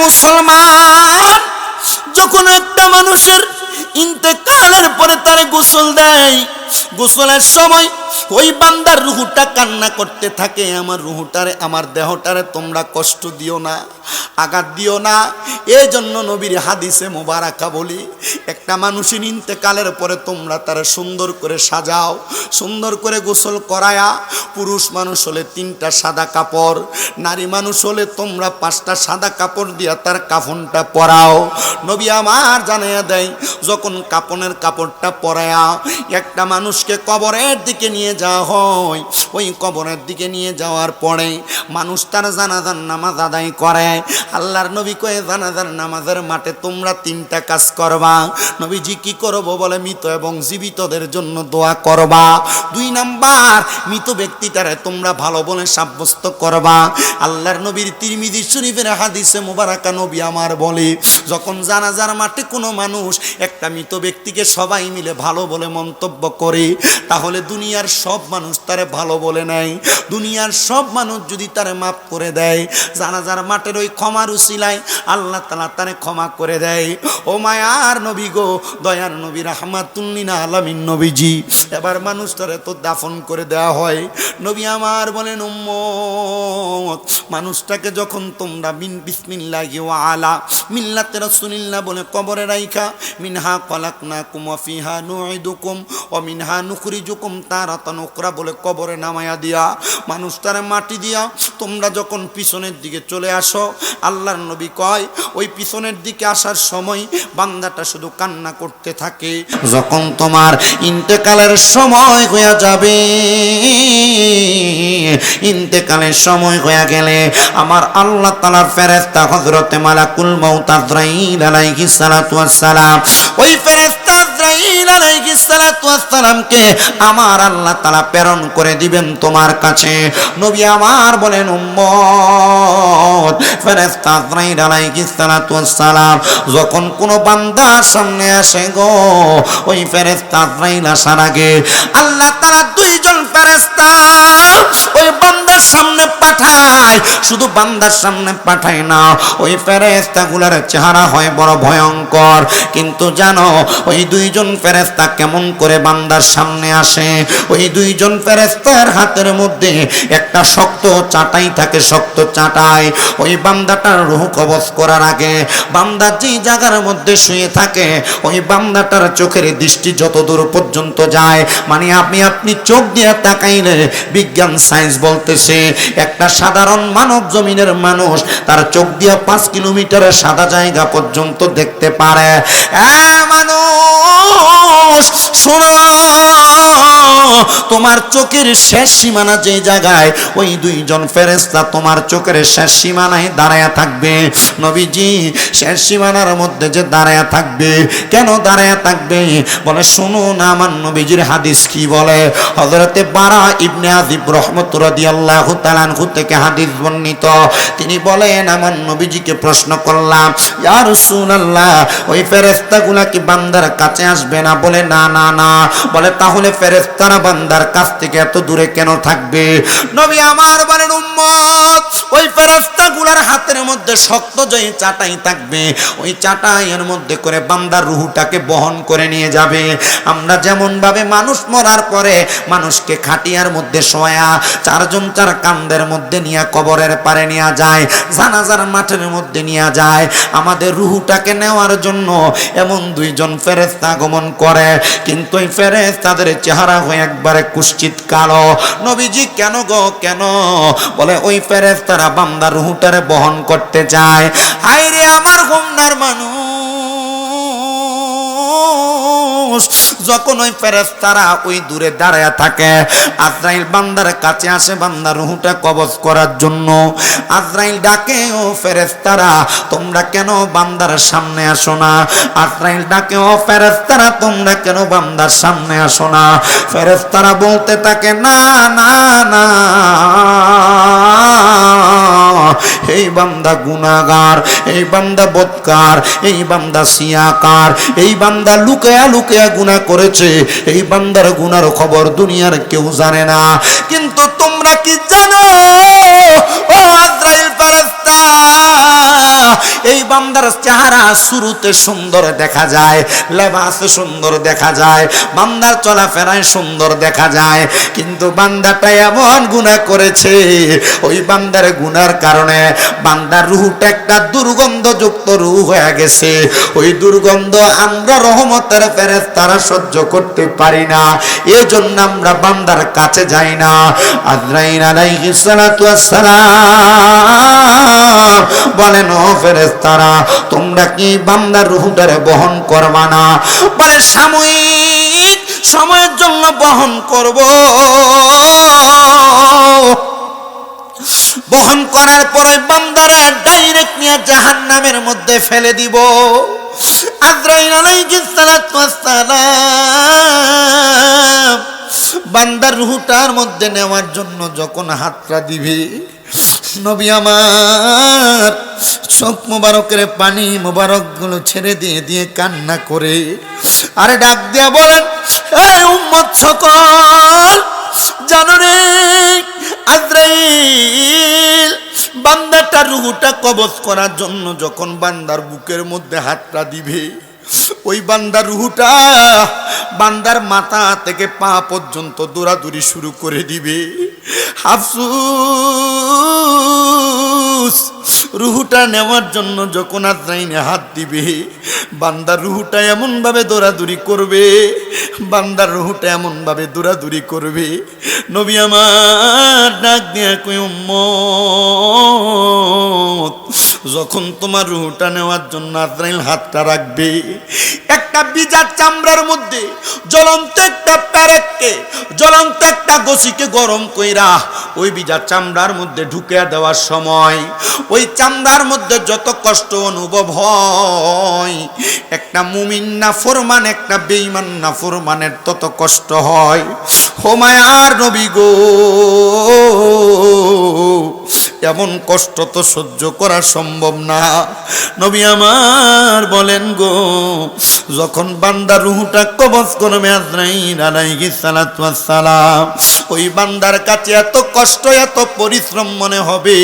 মুসলমান, যখন একটা মানুষের ইন্তেকালের পরে তার গোসল দেয়, গোসলের সময় ওই বান্দার রুহুটা কান্না করতে থাকে, আমার রুহুটারে, আমার দেহটারে তোমরা কষ্ট দিও না, আঘাত দিও না। এই জন্য নবীর হাদিসে মোবারকা বলি, একটা মানুষের ইন্তেকালের পরে তোমরা তারা সুন্দর করে সাজাও, সুন্দর করে গোসল করায়া। পুরুষ মানুষ হলে 3টা সাদা কাপড়, নারী মানুষ হলে তোমরা 5টা সাদা কাপড় দিয়া তার কাফনটা পরাও। নবী আমার জানাইয়া দেয়, যখন কাপনের কাপড়টা পরায়া একটা মানুষকে কবরের দিকে নিয়ে যাওয়া হয়, ওই কবরের দিকে নিয়ে যাওয়ার পরে মানুষ তার জানাজার নামাজ আদায় করে। আল্লাহর নবী কয়ে, জানাজার নামাজের মাঠে তোমরা 3টা কাজ করবা। নবীজি কি করবো বলে, মৃত এবং জীবিতদের জন্য দোয়া করবা। 2 নাম্বার, মৃত ব্যক্তিটারে তোমরা ভালো বলে সাব্যস্ত করবা। আল্লাহর নবীর তিরমিজি শরীফের হাদিসে মুবারাকা নবী আমার বলে, যখন জানাজার মাঠে কোনো মানুষ একটা মৃত ব্যক্তিকে সবাই মিলে ভালো বলে মন্তব্য করে, তাহলে দুনিয়ার সব মানুষ তারে ভালো বলে নেয়। দুনিয়ার সব মানুষ যদি তারে মাফ করে দেয়, জানাজার মাঠের ওই ক্ষমার উসিলায় আল্লাহ তাআলা তারে ক্ষমা করে দেয়। ও মায়ার নবী গো, দয়ার নবী, রাহমাতুল লিল আলামিন নবীজি, এবার মানুষ তারে তো দাফন করে দেওয়া হয়। নবী আমার বলেন, উম্মত, মানুষটাকে যখন তোমরা বিসমিল্লাহি ওয়া আলা মিল্লাতে রাসূলিল্লাহ বলে কবরে রাইখা, মিনহা খলাকনাকুম ওয়া ফিহা নুঈদুকুম ওয়া মিনহা নুখরিজুকুম তারাতান উখরা বলে কবরে নামায়া দিয়া, মানুষটারে মাটি দিয়া তোমরা যখন পিছনের দিকে চলে আসো, আল্লাহর নবী কয়, ওই পিছনের দিকে আসার সময় বান্দাটা শুধু কান্না করতে থাকে। যখন তোমার ইন্তেকালের সময় হয়ে যাবে, ইন্তেকালের সময় হয়ে গেলে আমার আল্লাহ তাআলার ফেরেশতা হযরতে মালাকুল মউত আজরাইল আলাইহিস সালাতু ওয়াস সালাম, ওই ফেরেশতা আজরাইল আলাইহিস সালাতু ওয়াস সালামকে আমার আল্লাহ তাআলা প্রেরণ করে দিবেন তোমার কাছে। নবী আমার বলেন, উম্মত, ফেরেশতা আজরাইল আলাইহিস সালাতু ওয়াস সালাম যখন কোনো বান্দার সামনে আসে গো, ওই ফেরেশতা আজরাইল আসার আগে আল্লাহ তাআলা 2 জন ফেরেশতা ওই বান্দার সামনে পাঠায়। শুধু বান্দার সামনে পাঠায় না, ওই ফেরেশতাগুলোর চেহারা হয় বড় ভয়ঙ্কর। কিন্তু জানো ওই 2 জন ফেরেশতা কেমন করে বান্দার সামনে আসে? ওই 2 জন ফেরেশতার হাতের মধ্যে একটা শক্ত চাটাই থাকে, শক্ত চাটাই। ওই বান্দাটার রূহ কবজ করার আগে বান্দা যে জায়গার মধ্যে শুয়ে থাকে, ওই বান্দাটার চোখের দৃষ্টি যত দূর পর্যন্ত যায়, মানে আপনি চোখ দিয়ে তাকাইলে বিজ্ঞান সায়েন্স বলতেছে একটা সাধারণ মানব জমিনের মানুষ তার চোখ দিয়ে 5 কিলোমিটারের সাদা জায়গা পর্যন্ত দেখতে পারে। মানুষ শোনো, তোমার চোখের শেষ সীমানা যে জায়গায়, ওই 2 জন ফেরেশতা তোমার চোখের শেষ সীমানায় দাঁড়ায়া থাকবে। নবীজি শেষ সীমানার মধ্যে যে দাঁড়ায়া থাকবে, কেন দাঁড়ায়া থাকবে বলে, শুনুন আমার নবীজির হাদিস কি বলে। হযরতে বারা ইবনে আযিব রাদিয়াল্লাহু তাআলা আনহু থেকে হাদিস বর্ণিত, তিনি বলেন, আমার নবীজিকে প্রশ্ন করলাম, ইয়া রাসূলুল্লাহ, ওই ফেরেশতাগুলা কি বান্দার কাছে আসবে না? বলে, না না না। বলে, তাহলে ফেরেশতারা বান্দার কাছ থেকে এত দূরে কেন থাকবে? নবী আমার বলেন, উম্মত, ওই ফেরেশতাগুলার হাতের মধ্যে শক্ত যে চাটাই থাকবে, ওই চাটাইয়ের মধ্যে করে বান্দার রূহটাকে বহন করে নিয়ে যাবে। আমরা যেমন ভাবে মানুষ মরার পরে মানুষকে খাটিয়ার মধ্যে শোয়া 4 জন 4 কান্দের মধ্যে নিয়ে কবরের পারে নিয়ে যায়, জানাজার মাঠের মধ্যে নিয়ে যায়, আমাদের রূহটাকে নেওয়ার জন্য এমন 2 জন ফেরেশতা আগমন করে। কিন্তু ওই ফেরেশতাদের চেহারা হয়ে একবারে কুৎসিত কালো। নবীজি কেন গো, কেন? বলে, ওই ফেরেশতারা বান্দার রূহটারে বহন করতে চায়। হায়রে আমার গুমনার মানুষ, যখন ওই ফেরেশতারা ওই দূরে দাঁড়ায়া থাকে, আজরাইল বান্দার কাছে আসে বান্দার রূহটা কবজ করার জন্য। আজরাইল ডাকে, ও ফেরেশতারা তোমরা কেন বান্দার সামনে আসো না? আজরাইল ডাকে, ও ফেরেশতারা তোমরা কেন বান্দার সামনে আসো না? ফেরেশতারা বলতে থাকে, না না না, এই বান্দা গুনাহগার, এই বান্দা বদকার, এই বান্দা সিয়াকার, এই বান্দা লুকায়া লুকায়া গুনাহ করেছে, এই বান্দার গুনার খবর দুনিয়ার কেউ জানে না। কিন্তু তোমরা কি জানো, ও আজরাইল ফেরেশতা, এই বান্দার চেহারা শুরুতে সুন্দর দেখা যায়, লেবাস সুন্দর দেখা যায়, বান্দার চলাফেরায় সুন্দর দেখা যায়, কিন্তু বান্দাটা এমন গুনাহ করেছে, ওই বান্দার গুনার কারণে বান্দার রূহটা একটা দুর্গন্ধযুক্ত রূহ হয়ে গেছে। ওই দুর্গন্ধ আমরা রহমতের ফেরেশতারা সহ্য করতে পারি না, এজন্য আমরা বান্দার কাছে যাই না। আজরাইল আলাইহিস সালাতু ওয়াস সালাম বলেন, ও ফেরেশতারা তোমরা কি বান্দার রূহটারে বহন করবা না? বলে সাময়িক সময়ের জন্য বহন করব, বহন করার পরে বান্দারে ডাইরেক্ট নিয়ে জাহান্নামের মধ্যে ফেলে দিব। আজরাইল আলাইহিস সালাতু ওয়াস সালাম বান্দার রূহটার মধ্যে নেওয়ার জন্য যখন হাতটা দিবে, নবী আমার চোখ মোবারকের পানি মোবারক গুলো ছেড়ে দিয়ে দিয়ে কান্না করে আর ডাক দিয়া বলেন, এই উম্মত সকল জানো রে, আজরাইল বান্দাটার রূহটা কবজ করার জন্য যখন বান্দার বুকের মধ্যে হাতটা দিবে, ওই বান্দার রূহটা বান্দার মাথা থেকে পা পর্যন্ত দৌড়াদৌড়ি শুরু করে দিবে। আফসোস, রূহটা নেওয়ার জন্য যখন আজরাইলে হাত দিবে, বান্দার রূহটা এমন ভাবে দৌড়াদৌড়ি করবে, বান্দার রূহটা এমন ভাবে দৌড়াদৌড়ি করবে, নবী আমার ডাক দিয়ে কই, উম্মত যখন তোমার রূহটা নেওয়ার জন্য আজরাইল হাতটা রাখবে, একটা বিজার চামড়ার মধ্যে জ্বলন্ত একটা প্যারেককে, জ্বলন্ত একটা গোসিকে গরম কইরা ওই বিজার চামড়ার মধ্যে ঢুকে দেওয়ার সময় ওই চামড়ার মধ্যে যত কষ্ট অনুভব হয়, একটা মুমিন নাফরমান একটা বেঈমান নাফরমানের তত কষ্ট হয়। ও মায়ার নবী গো, এমন কষ্ট তো সহ্য করা সম্ভব না। নবী আমার বলেন গো, যখন বান্দার রূহটা কবজ করবে আজরাইল আলাইহিস সালাতু ওয়াস সালাম, ওই বান্দার কাছে এত কষ্ট এত পরিশ্রম মনে হবে,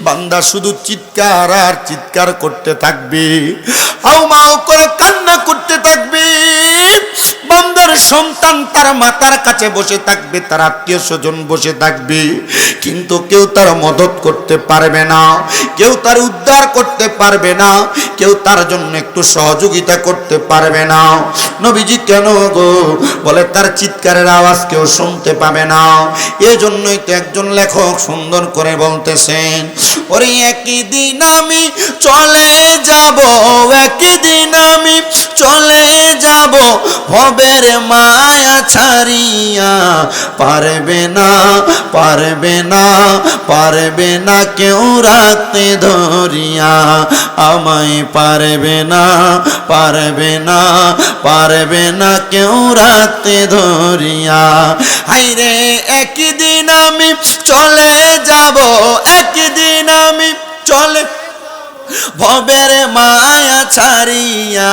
বান্দা শুধু চিৎকার আর চিৎকার করতে থাকবে, হাউমাউ করে কান্না করতে থাকবে। বান্দার সন্তান তার মাতার কাছে বসে থাকবে, তার আত্মীয় স্বজন বসে থাকবে, কিন্তু কেউ তার মদত করতে পারবে না, কেউ তার উদ্ধার করতে পারবে না, কেউ তার জন্য একটু সহযোগিতা করতে পারবে না। নবীজি কেন গো? বলে তার চিৎকারের আওয়াজ কেউ শুনতে পাবে না। এই জন্যই তো একজন লেখক সুন্দর করে বলতেছেন, ওরে একই দিন আমি চলে যাব, একই দিন আমি চলে যাব, ভবের মায়া ছাড়িয়া, পারবে না পারবে না পারবে না কেউ রাখতে ধরিয়া, আমায় পারবে না পারবে না পারবে না কেউ রাখতে ধরিয়া। হাইরে একদিন আমি চলে যাব, একদিন আমি চলে ভবের মায়া ছাড়িয়া,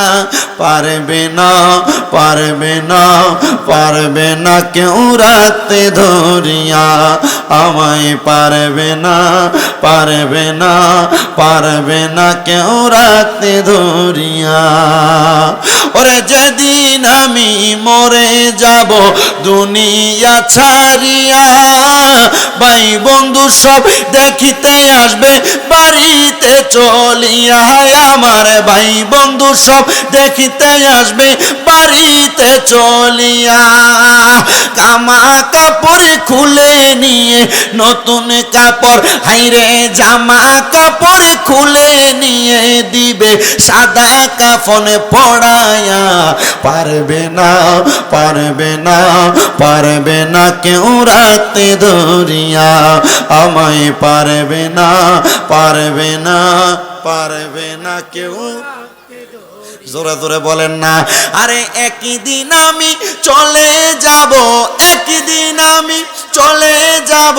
পারবে না পারবে না পারবে না কেউ রাখতে ধরিয়া, আমায় পারবে না পারবে না পারবে না কেউ রাখতে ধরিয়া। ওরে যেদিন আমি মরে যাব দুনিয়া ছাড়িয়া, ভাই বন্ধু সব দেখিতে আসবে বাড়িতে চলিয়া, আমার ভাই বন্ধু সব দেখিতে আসবে বাড়িতে চলিয়া। জামা কাপড় খুলে নিয়ে নতুন কাপড়, হাইরে জামা কাপড় খুলে নিয়ে দিবে সাদা কাফন পড়ায়া, পারবে না পারবে না পারবে না কেউ রাখতে ধরিয়া, আমায় পারবে না পারবে না পারবে না কেউ। জোরে জোরে বলেন না। আরে একই দিন আমি চলে যাব, একই দিন আমি চলে যাব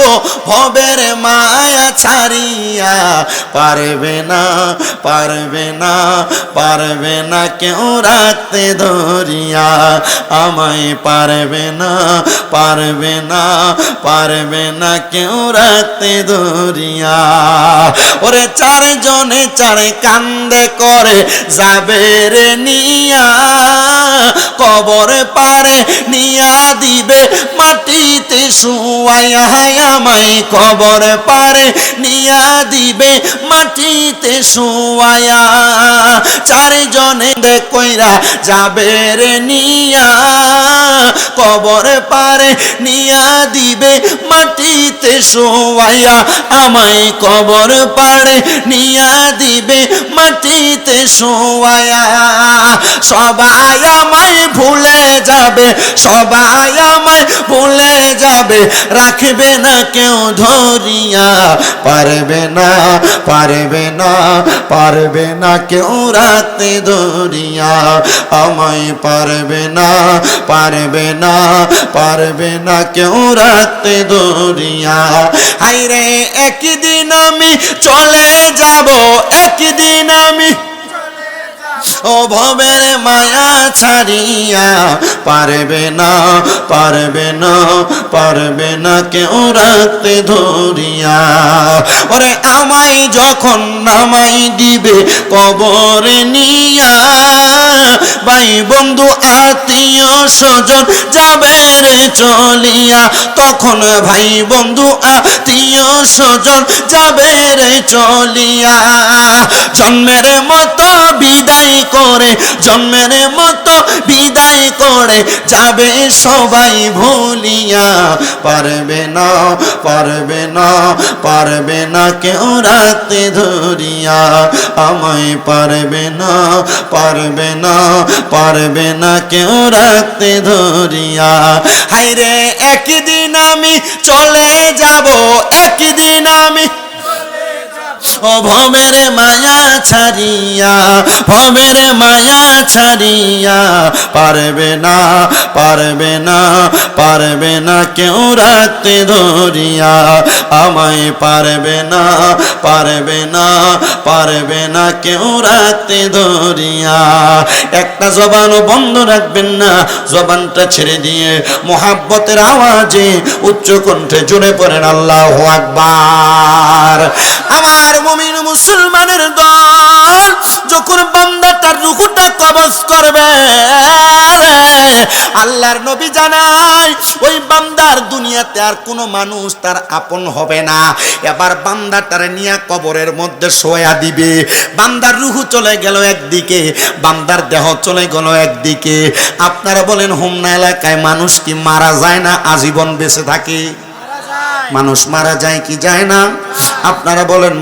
ভবের মায়া ছাড়িয়া, পারবে না পারবে না পারবে না কেউ রাখতে ধরিয়া আমায়, পারবে না পারবে না পারবে না কেউ রাখতে ধরিয়া। ওরে চারজনে চারে কান্দে করে যাবে রে নিয়া, কবর পারে নিয়া দিবে মাটিতে শুয়াইয়া আমায়, কবর পারে নিয়া দিবে মাটিতে শুয়াইয়া। চারজনে কইরা যাবে রে নিয়া, কবর পারে নিয়া দিবে মাটিতে শুয়াইয়া আমায়, কবর পারে নিয়া দিবে মাটিতে শুয়াইয়া। সবাই আমায় ভুলে যাবে, সবাই আমায় ভুলে যাবে, রাখবে না কেউ ধরিয়া, পারবে না পারবে না পারবে না কেউ রাখতে ধরিয়া আমায়, পারবে না পারবে না পারবে না কেউ রাখতে ধরিয়া। হায়রে একদিন আমি চলে যাব, একদিন আমি ও ভবের মায়া ছাড়িয়া, পারবে না পারবে না পারবে না কেউ রাখতে ধরিয়া। ওরে আমায় যখন নামাই দিবে কবরে নিয়া, ভাই বন্ধু আত্মীয় স্বজন যাবে রে চলিয়া, তখন ভাই বন্ধু আত্মীয় স্বজন যাবে রে চলিয়া। জন্মের মতো বিদায় করে, জন্মের মতো বিদায় করে যাবে সবাই ভুলিয়া, পারবে না পারবে না পারবে না কেউ রাখতে ধরিয়া আমায়, পারবে না পারবে না পারবে না কেউ রাখতে ধরিয়া। হায়রে একদিন আমি চলে যাব, একদিন আমি ও ভবের মায়া ছাড়িয়া, ভবের মায়া ছাড়িয়া, পারবে না পারবে না পারবে না কেউ রাখতে ধরিয়া আমায়, পারবে না পারবে না পারবে না কেউ রাখতে ধরিয়া। একটা জবানও বন্ধ রাখবেন না, জবানটা ছেড়ে দিয়ে মোহাব্বতের আওয়াজে উচ্চ কণ্ঠে জুড়ে পড়েন আল্লাহু আকবার। আমার মুমিন মুসলমানের দল, যখন বান্দা তার রূহটা কবজ করবে, আল্লাহর নবী জানায় ওই বান্দার দুনিয়াতে আর কোনো মানুষ তার আপন হবে না। এবার বান্দাটারে নিয়ে কবরের মধ্যে শোয়া দিবে। বান্দার রূহ চলে গেল একদিকে, বান্দার দেহ চলে গেল একদিকে। আপনারা বলেন হোমনা এলাকায় মানুষ কি মারা যায় না আজীবন বেঁচে থাকে? মানুষ মারা যায় কি যায় না? আপনারা বলেন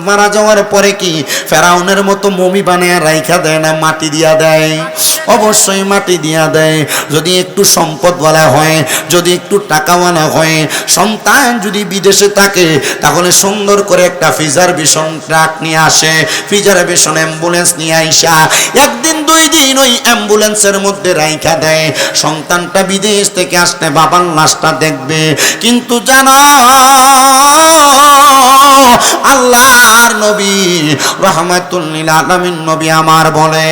মারা যাওয়ার পরে কি ফেরাউনের মতো মমি বানিয়ে রাইখা দেয় না, মাটি দিয়া দেয়? অবশ্যই মাটি দিয়া দেয়। যদি একটু সম্পদওয়ালা হয়, যদি একটু টাকাওয়ালা হয়, সন্তান যদি বিদেশে থাকে, তাহলে সুন্দর করে একটা রিজার্ভেশন ট্রাক নিয়ে আসে, রিজার্ভেশন অ্যাম্বুলেন্স নিয়ে আইসা একদিন দুই দিন ওই অ্যাম্বুলেন্সের মধ্যে রাইখা দেয়। সন্তানটা বিদেশ থেকে আসলে বাবার লাশটা দেখবে। কিন্তু জানো আল্লাহর নবী রাহমাতুল লিল আলামিন নবী আমার বলে,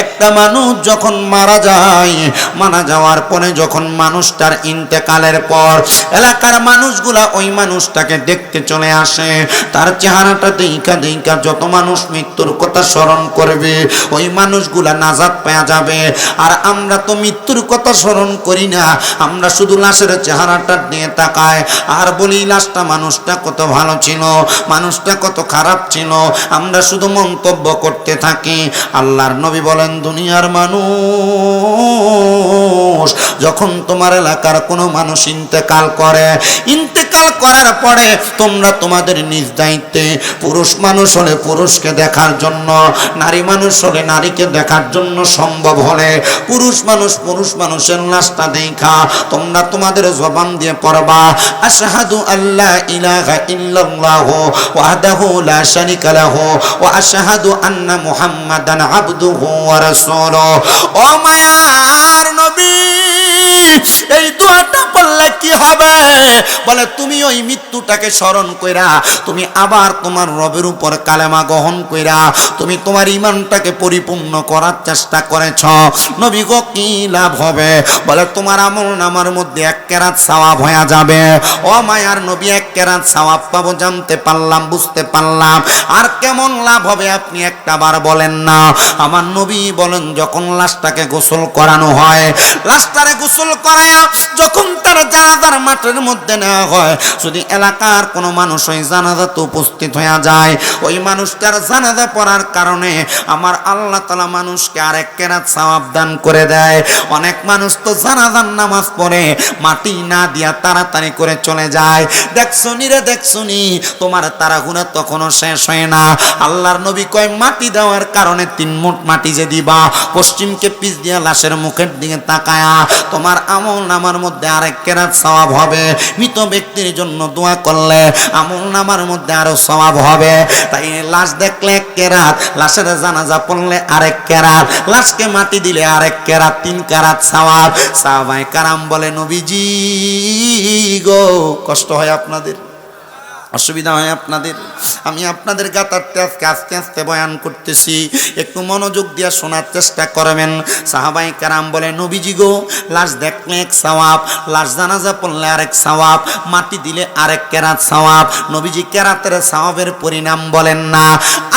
একটা মানুষ যখন মারা যায়, মারা যাওয়ার পরে যখন মানুষটার ইন্তেকালের পর এলাকার মানুষগুলা ওই মানুষটাকে দেখতে চলে আসে, তার চেহারাটা দেখা দেখা যত মানুষ মৃত্যুর কথা স্মরণ করবে ওই মানুষগুলা নাজাত পেয়ে যাবে। আর আমরা তো মৃত্যুর কথা স্মরণ করি না, আমরা শুধু লাশের চেহারাটা নিয়ে তাকাই আর বলি লাশটা মানুষটা কত ভালো ছিল, মানুষটা কত খারাপ ছিল, আমরা শুধু মন্তব্য করতে থাকি। আল্লাহর নবী বলেন, দুনিয়ার মানুষ যখন তোমার এলাকার কোনো মানুষ ইন্তেকাল করে, ইন্তেকাল করার পরে তোমরা তোমাদের নিজ দায়িত্বে, পুরুষ মানুষ হলে পুরুষকে দেখার জন্য, নারী মানুষ হলে নারীকে দেখার জন্য, সম্ভব হলে পুরুষ মানুষের লাশটা দেখা তোমরা তোমাদের জবান দিয়ে পড়বা, আশহাদু আল্লা ইলাহা ইল্লাল্লাহু ওয়াহদাহু লা শারীকা লাহু ওয়া আশহাদু আন্না মুহাম্মাদান আবদুহু ওয়া রাসূলুহু। ও মায়ার নবী, এই দোয়াটা পড়লে কি হবে? বলে তুমি ওই মৃত্যুটাকে স্মরণ কইরা তুমি আবার তোমার রবের উপর কালেমা গ্রহণ কইরা তুমি তোমার ঈমানটাকে পরিপূর্ণ করার চেষ্টা করেছ, নবী গো কি লাভ হবে? বলে তোমার আমল নামার মধ্যে এক কেরাত সওয়াব হয়ে যাবে। ও মায়ার নবী, এক কেরাত সওয়াব পাবো জানতে পারলাম, বুঝতে পারলাম। আর কেমন লাভ হবে আপনি একটা বার বলেন না। আমার নবী বলেন, যখন লাশটাকে গোসল করানো হয়, লাশটারে গোসল করায়া যখন তার জানাজার মাঠের মধ্যে নেওয়া হয়, যদি এলাকার কোনো মানুষ ওই জানাজাতে উপস্থিত হয়ে যায়, ওই মানুষটার জানাজা পড়ার কারণে আমার আল্লাহ তাআলা মানুষকে আরেক কেরাত সওয়াব দান করে দেয়। অনেক মানুষ তো জানাজার নামাজ পড়ে মাটি না দিয়া তাড়াতাড়ি করে চলে যায়। দেখছনি রে দেখছনি, তোমার তাড়াহুড়া তখনও শেষ হয় না। আল্লাহর নবী কয়, মাটি দেওয়ার কারণে 3 মুঠ মাটি যে দিবা, পশ্চিমকে পিছ দিয়া লাশের মুখের দিকে তাকায়া, তোমার আমল নামার মধ্যে আরেক কেরাত সওয়াব হবে। মৃত ব্যক্তির জন্য দোয়া করলে আমল নামার মধ্যে আরো সওয়াব হবে। তাই লাশ দেখলে 1 কেরাত, লাশের জানাজা পড়লে আরেক কেরাত, লাশকে মাটি দিলে আরেক কেরাত, 3 কেরাত সওয়াব। সাহাবায়ে কারাম বলে, নবীজি গো, কষ্ট হয় আপনাদের, অসুবিধা হয় আপনাদের? আমি আপনাদের গাতারটা আস্তে আস্তে বয়ান করতেছি, একটু মনোযোগ দিয়ে শোনার চেষ্টা করবেন। সাহাবায়ে কেরাম বলে, নবীজি গো, লাশ দেখলে 1 সওয়াব, লাশ জানাজা পড়লে আরেক সওয়াব, মাটি দিলে আরেক কেরাত সওয়াব। নবীজি কেরাতের সওয়াবের পরিণাম বলেন না।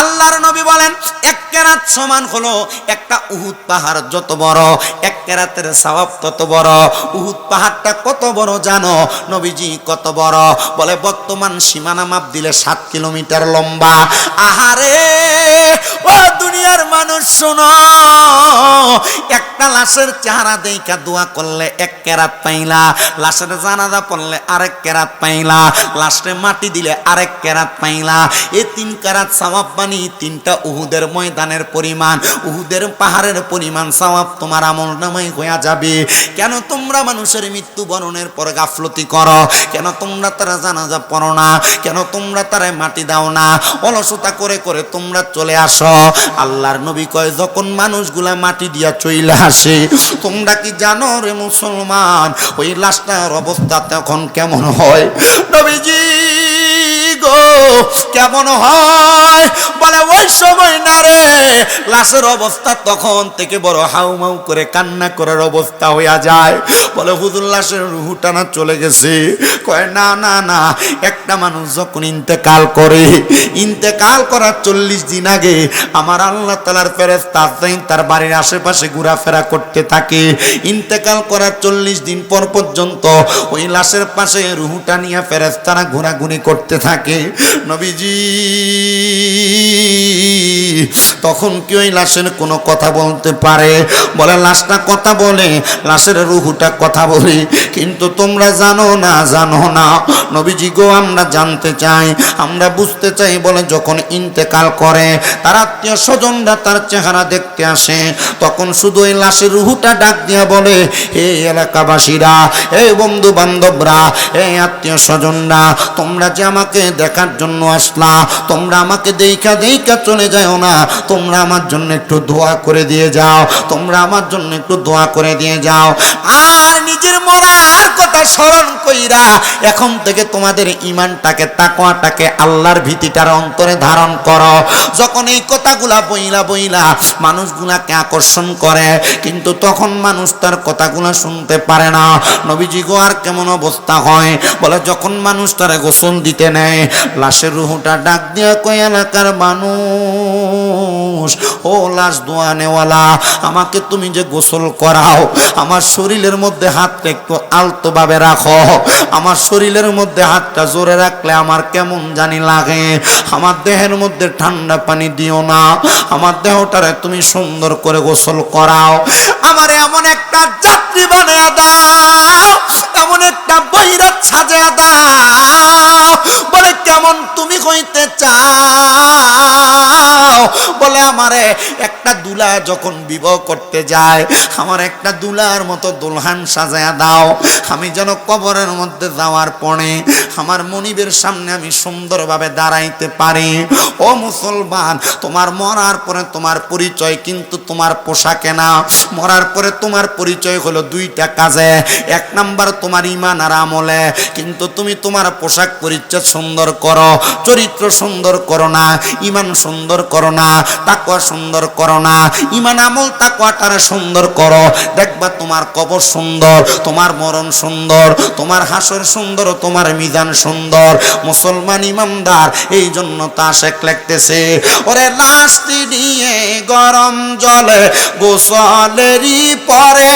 আল্লাহর নবী বলেন, 1 কেরাত সমান হলো একটা উহুদ পাহাড় যত বড়, 1 কেরাতের সওয়াব তত বড়। উহুদ পাহাড়টা কত বড় জানো নবীজি? কত বড়? বলে বর্তমান সীমানা মাপ দিলে 7 কিলোমিটার লম্বা। আহারে ও দুনিয়ার মানুষ শোনো, একটা লাশের চেহারা দেখা দোয়া করলে 1 কেরাত পাইলা, লাশের জানাজা পড়লে আরেক কেরাত পাইলা, লাশে মাটি দিলে আরেক কেরাত পাইলা। এই 3 কেরাত সওয়াব বানি 3টা উহুদের ময়দানের পরিমাণ, উহুদের পাহাড়ের পরিমাণ সওয়াব তোমার আমল নামায় হয়ে যাবে। কেন তোমরা মানুষের মৃত্যুবরণের পর গাফলতি করো? কেন তোমরা তারা জানাজা পড়ো না? কেন তোমরা তারা মাটি দাও না? অলসতা করে করে তোমরা চলে আসো। আল্লাহর নবী কয়, যখন মানুষগুলা মাটি দিয়া চইলা আসে, তোমরা কি জানো রে মুসলমান, ওই লাশটার অবস্থা তখন কেমন হয়? নবীজি গো, কেমন হয়? বলে ওই সময় না রে, লাশের অবস্থা তখন থেকে বড় হাউমাউ করে কান্না করার অবস্থা হইয়া যায়। বলে হুজুর, লাশের রুহটা না চলে গেছে? কয় না না না, একটা মানুষ যখন ইন্তেকাল করে, ইন্তেকাল করার 40 দিন আগে আমার আল্লাহ তাআলার ফেরেশতা তার বাড়ির আশেপাশে ঘোরাফেরা করতে থাকে। ইন্তেকাল করার 40 দিন পর পর্যন্ত ওই লাশের পাশে রুহটা নিয়ে ফেরেশতারা ঘোরাঘুরি করতে থাকে। নবীজি তখন কি ওই লাশের কোনো কথা বলতে পারে? বলে লাশটা কথা বলে, লাশের রুহটা কথা বলে, কিন্তু তোমরা জানো না, জানো না। নবীজি গো, আমরা জানতে চাই, আমরা বুঝতে চাই। বলে যখন ইন্তেকাল করে তার আত্মীয় স্বজনরা তার চেহারা দেখতে আসে, তখন শুধু ওই লাশের রুহটা ডাক দিয়া বলে, হে এলাকাবাসীরা, হে বন্ধু বান্ধবরা, হে আত্মীয় স্বজনরা, তোমরা যে আমাকে দেখার জন্য আসলা, তোমরা আমাকে দেখা দেখা চলে যাও না, তোমরা আমার জন্য একটু দোয়া করে দিয়ে যাও, তোমরা আমার জন্য একটু দোয়া করে দিয়ে যাও। আর নিজের মরার কথা স্মরণ কইরা এখন থেকে তোমাদের ঈমানটাকে, তাকওয়াটাকে, আল্লাহর ভীতিটার অন্তরে ধারণ করো। যখন এই কথাগুলা বইলা বইলা মানুষগুলাকে আকর্ষণ করে, কিন্তু তখন মানুষ তার কথাগুলা শুনতে পারে না। নবীজি গো, আর কেমন অবস্থা হয়? বলে যখন মানুষ তারে গোসল দিতে নেয়, লাশের রুহটা ডাক দিয়া কয়, এলাকার মানুষ, ও লাশ দোয়ানেওয়ালা, আমাকে তুমি যে গোসল করাও, আমার শরীরের মধ্যে হাতটা একটু আলতো ভাবে রাখো। আমার শরীরের মধ্যে হাতটা জোরে রাখলে আমার কেমন জানি লাগে। আমার দেহের মধ্যে ঠান্ডা পানি দিও না, আমার দেহটারে তুমি সুন্দর করে গোসল করাও। আমার এমন একটা যাত্রী বানিয়ে দাও, এমন একটা বৈরাত সাজিয়ে দাও। বলে কেমন তুমি হইতে চাও? বলে আমার আমারে একটা দুলা যখন বিবাহ করতে যায়, আমার একটা দুলার মতো দুলহান সাজায়া দাও, আমি যেন কবরের মধ্যে যাওয়ার পরে আমার মনিবের সামনে আমি সুন্দরভাবে দাঁড়াইতে পারি। ও মুসলমান, তোমার মরার পরে তোমার পরিচয় কিন্তু তোমার পোশাকে না, মরার পরে তোমার পরিচয় হলো দুইটা কাজে। এক নাম্বার তোমার ঈমান আর আমলে, কিন্তু তুমি তোমার পোশাক পরিচ্ছদ সুন্দর করো, চরিত্র সুন্দর করো না, ঈমান সুন্দর করো না, তাকওয়া সুন্দর করো না। ঈমান আমল তাকওয়াটারে সুন্দর করো, দেখবা তোমার কবর সুন্দর, তোমার মরণ সুন্দর, তোমার হাসর সুন্দর, তোমার মিজান সুন্দর। মুসলমান ইমানদার এই জন্য তা শেখ লিখতেছে, ওরে লাশটি নিয়ে গরম জলে গোসলেরই পরে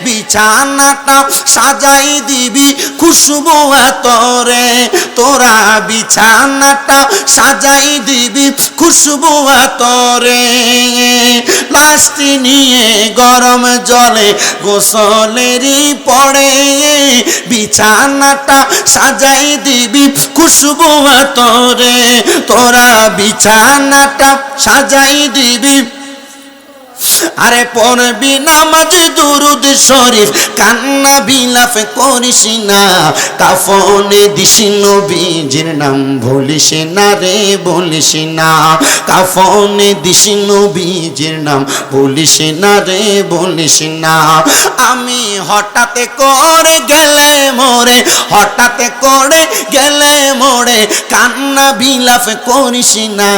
বিছানাটা সাজাই দিবি খুশবু আতরে, তোরা বিছানাটা সাজাই দিবি খুশবু আতরে। লাশটি নিয়ে গরম জলে গোসলেরই পরে বিছানাটা সাজাই দিবি খুশবু আতরে, তোরা বিছানাটা সাজাই দিবি। আরে পড়বি নামাজে দুরুদ শরীফ, কান্না বিলাপ করিস না, কাফনে দিস নবীজির নাম ভুলিস না রে বলিস না, কাফনে দিস নবীজির নাম ভুলিস না রে বলিস না। আমি হঠাৎ করে গেলে মোরে, হঠাৎ করে গেলে মোরে, কান্না বিলাপ করিস না,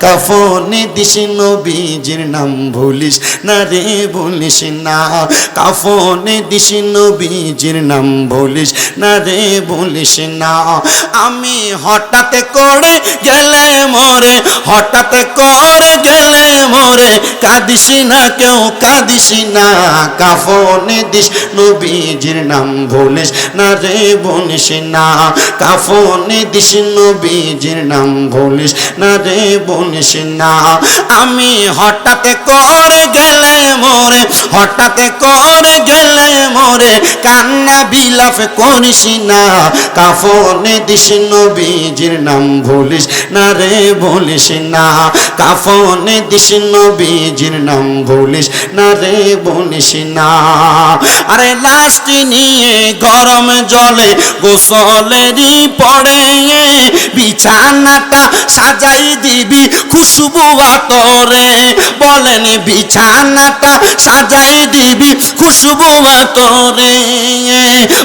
কাফনে দিস নবীজির নাম ভুলিস না রে বলিস না, কাফনে দিস নবীজির নাম বলিস না রে বলিস না। আমি হঠাৎ করে গেলে মোরে, হঠাৎ করে গেলে মোরে, কাঁদিস না কেউ কাঁদিস না, কাফনে দিস নবীজির নাম বলিস না রে বলিস না, কাফনে দিস নবীজির নাম বলিস না রে বলিস না। আমি হঠাৎ করে গেলে মোরে, হঠাৎ করে গেলে মোরে, কান্না বিলাপ করিস না, কাফনে দিস নবীজির নাম ভুলিস না রে বলিস না, কাফনে দিস নবীজির নাম ভুলিস না রে বলিস না। আরে লাশটি নিয়ে গরম জলে গোসলেরই পরে বিছানাটা সাজাই দিবি খুশবু আতরে, বলেন বিছানাটা সাজাই দিবি খুশবু আতরে।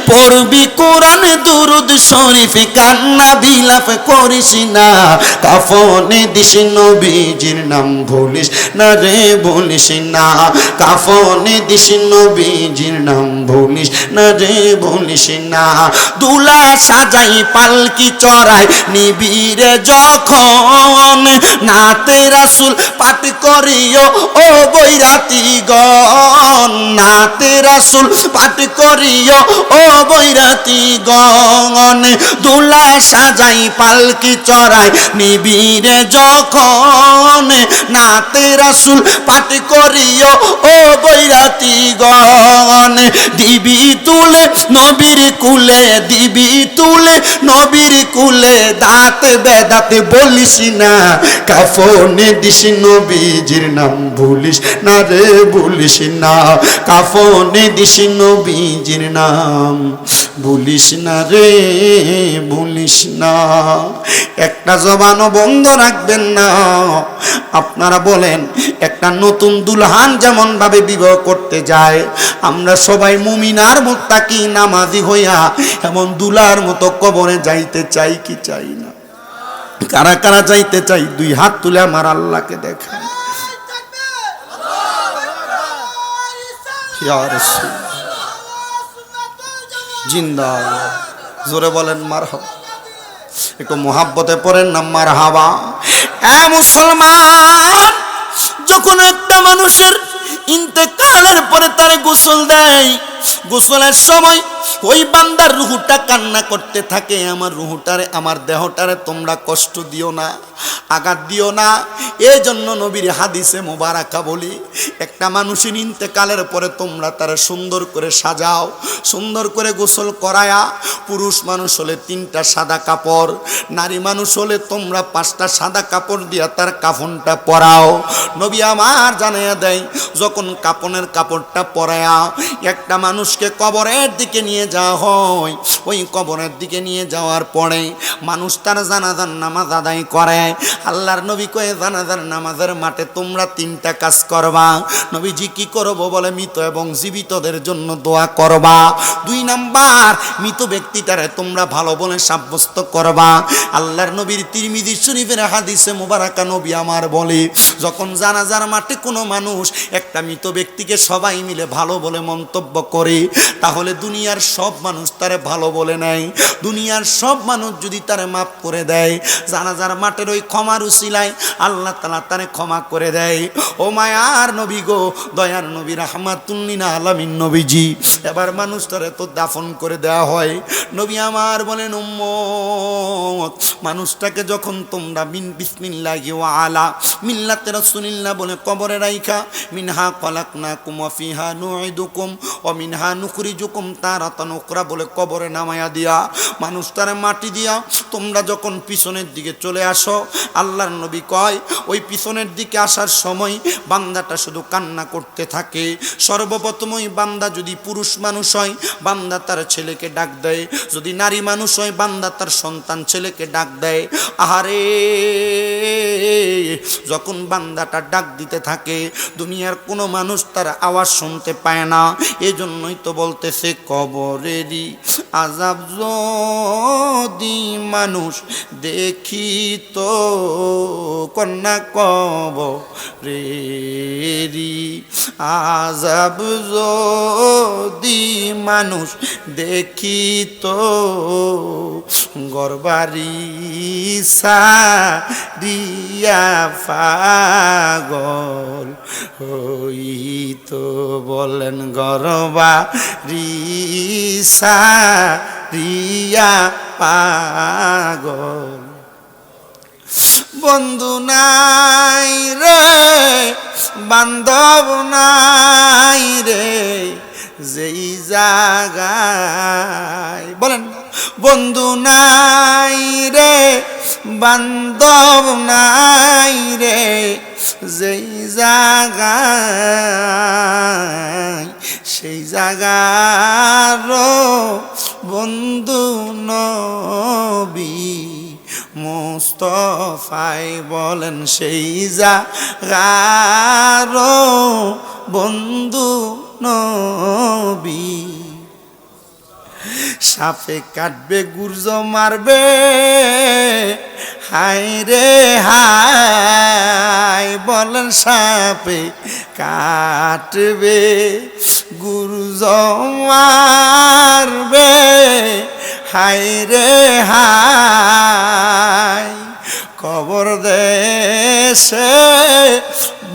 পড়বি কোরআন দুরুদ শরীফ, কান্না বিলাপ করিস না, কাফনে দিস নবীজির নাম ভুলিস না রে বলিস না, কাফনে দিস নবীজির নাম ভুলিস না রে বলিস না। দুলা সাজাই পালকি চড়াই নিবিরে যখন, নাতে রাসূল পাঠ করিও ও বৈরাতি গণ, নাতে রাসূল পাঠ করিও ও বৈরাতি গণ। দুলা সাজাই পালকি চড়াই নিবিরে যখন, নাতে রাসূল পাঠ করিও ও বৈরাতি গণ। দিবি তুলে নবীর কুলে, দিবি তুলে নবীর কুলে, দাঁত বেদাতে বলিস না, কাফনে দিস নবীজির নাম ভুলিস না রে বলিস না, কাফনে দিস নবীজির নাম ভুলিস না রে বলিস না। একটা জবানও বন্ধ রাখবেন না। আপনারা বলেন, একটা নতুন দুলহান যেমন ভাবে বিবাহ করতে যায়, আমরা সবাই মুমিনার মুত্তাকি নামাজি হইয়া এমন দুলার মতো কবরে যাইতে চাই কি চাই না? কারা কারা যাইতে চাই? দুই হাত তুলে আমার আল্লাহকে দেখায়। ইয়া রাসূল জিন্দাবাদ, জোরে বলেন মারহাবা। একটু মোহাব্বতে পড়েন না মারহাবা। এ মুসলমান, যখন একটা মানুষের ইন্তেকালের পরে তার গোসল দেয়, গোসলের সময় ওই বান্দার রুহুটা কান্না করতে থাকে, আমার রুহুটারে, আমার দেহটারে তোমরা কষ্ট দিও না, আঘাত দিও না। এই জন্য নবীর হাদিসে মোবারকা বলি, একটা মানুষের ইন্তেকালের পরে তোমরা তারা সুন্দর করে সাজাও, সুন্দর করে গোসল করায়া। পুরুষ মানুষ হলে 3টা সাদা কাপড়, নারী মানুষ হলে তোমরা 5টা সাদা কাপড় দিয়া তার কাফনটা পরাও। নবী আমার জানাইয়া দেয়, যখন কাপনের কাপড়টা পরায়া একটা মানুষকে কবরের দিকে নিয়ে যাওয়া হয়, ওই কবরের দিকে নিয়ে যাওয়ার পরে মানুষ তার জানাজার নামাজ আদায় করে। আল্লাহর নবী কয়ে, জানাজার নামাজের মাঠে তোমরা 3টা কাজ করবা। নবীজি কি করবো বলে, মৃত এবং জীবিতদের জন্য দোয়া করবা। 2 নাম্বার, মৃত ব্যক্তিটারে তোমরা ভালো বলে সাব্যস্ত করবা। আল্লাহর নবীর তিরমিজি শরীফের হাদিসে মুবারাকা নবী আমার বলে, যখন জানাজার মাঠে কোনো মানুষ একটা মৃত ব্যক্তিকে সবাই মিলে ভালো বলে মন্তব্য করে, তাহলে দুনিয়ার সব মানুষ তারে ভালো বলে নেয়। দুনিয়ার সব মানুষ যদি তারে মাফ করে দেয়, জানাজার মাঠের ওই ক্ষমার উসিলায় আল্লাহ তাআলা তারে ক্ষমা করে দেয়। ও মায়ার নবী গো, দয়ার নবী, রাহমাতুল্লিল আলামিন নবীজি, এবার মানুষটারে তো দাফন করে দেওয়া হয়। নবী আমার বলেন, উম্মত, মানুষটাকে যখন তোমরা বিসমিল্লাহি ওয়া আলা মিল্লাতে রাসূলিল্লাহ বলে কবরে রাইখা, মিনহা খলাকনাকুম ওয়া ফিহা নুঈদুকুম ওয়া মিনহা নুখরিজুকুম তারাতান উখরা বলে কবরে নামায়া দিয়া, মানুষটারে মাটি দিয়া তোমরা যখন পিছনের দিকে চলে আসো, আল্লাহর নবী কয়, ওই পিছনের দিকে আসার সময় বান্দাটা শুধু কান্না করতে থাকে। সর্বপ্রথম ওই বান্দা যদি পুরুষ মানুষ হয়, বান্দা তার ছেলেকে ডাক দেয়, যদি নারী মানুষ হয়, বান্দা তার সন্তান ছেলেকে ডাক দেয়। আহারে, যখন বান্দাটা ডাক দিতে থাকে, দুনিয়ার কোনো মানুষ তার আওয়াজ শুনতে পায় না। এই জন্যই তো বলতেছে, কবরেরই আযাব যদি মানুষ দেখিত, কন্যা কবরেরই আযাব যদি মানুষ দেখিত, ঘরবাড়ি সারিয়া পাগল হইতো। বলেন, ঘরবাড়ি সারিয়া পাগল। বন্ধু নাই রে, বান্ধব নাই রে, যেই জায়গায়, বলেন, বন্ধু নাই রে, বান্ধব নাই রে, যেই জায়গায়, সেই জায়গার বন্ধু নবী মুস্তাফাই। বলেন, সেই জায়গার বন্ধু নবী। সাপে কাটবে, গুর্জ মারবে, হায় রে হায়। বলেন, সাপে কাটবে, গুর্জ মারবে, হায় রে হায়। কবর দেশে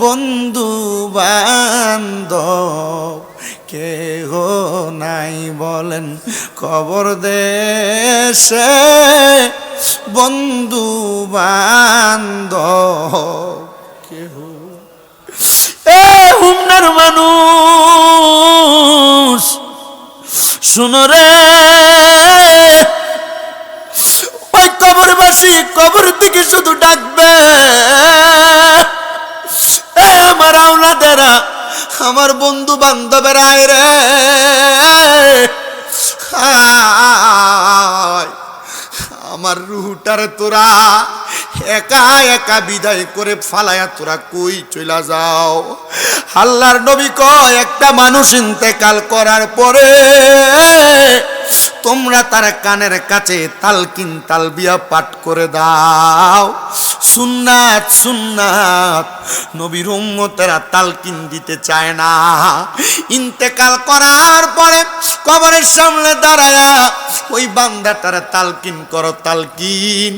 বন্ধু বান্ধব কেহ নাই। বলেন, কবর দেশে বন্ধু বান্ধব কেহ। এ হুমনার মানুষ শুনো রে, ওই কবরবাসী কবর থেকে শুধু ডাকবে, এ আমার আওলাদেরা, আমার বন্ধু বান্ধবের আয় রে, আমার রুহটারে তোরা একা একা বিদায় করে ফালায়া তোরা কই চইলা যাও। আল্লাহর নবী কয়, একটা মানুষ ইন্তেকাল করার পরে তোমরা তার কানের কাছে তালকিন তালবিয়া পাঠ করে দাও। সুন্নাত সুন্নাত, নবীর উম্মতেরা তালকিন দিতে চায় না। ইন্তেকাল করার পরে কবরের সামনে দাঁড়ায়া ওই বান্দাটারে তালকিন করো, তালকিন।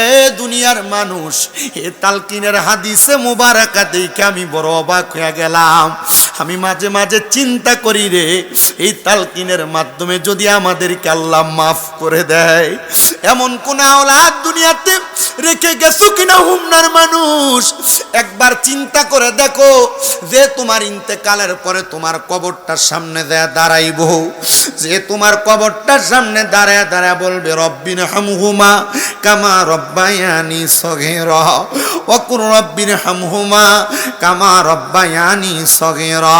এ দুনিয়ার মানুষ, এ তালকিনের হাদিসে মুবারাকা দেখে আমি বড় অবাক হয়ে গেলাম। আমি মাঝে মাঝে চিন্তা করি রে, এই তালকিনের মাধ্যমে যদি আমাদেরকে আল্লাহ মাফ করে দেয়, এমন কোন আওলাদ দুনিয়াতে রেখে গেছো কিনা হুমনার মানুষ? একবার চিন্তা করে দেখো, যে তোমার ইন্তেকালের পরে তোমার কবরটার সামনে দাঁড়াইব, যে তোমার কবরটার সামনে দাঁড়ায় দাঁড়ায় বলবে রব্বির হামহুমা কামা রব্বায়ানি সগীরা ওয়াকুর রব্বির হামহুমা কামা রব্বায়ানি সগীরা।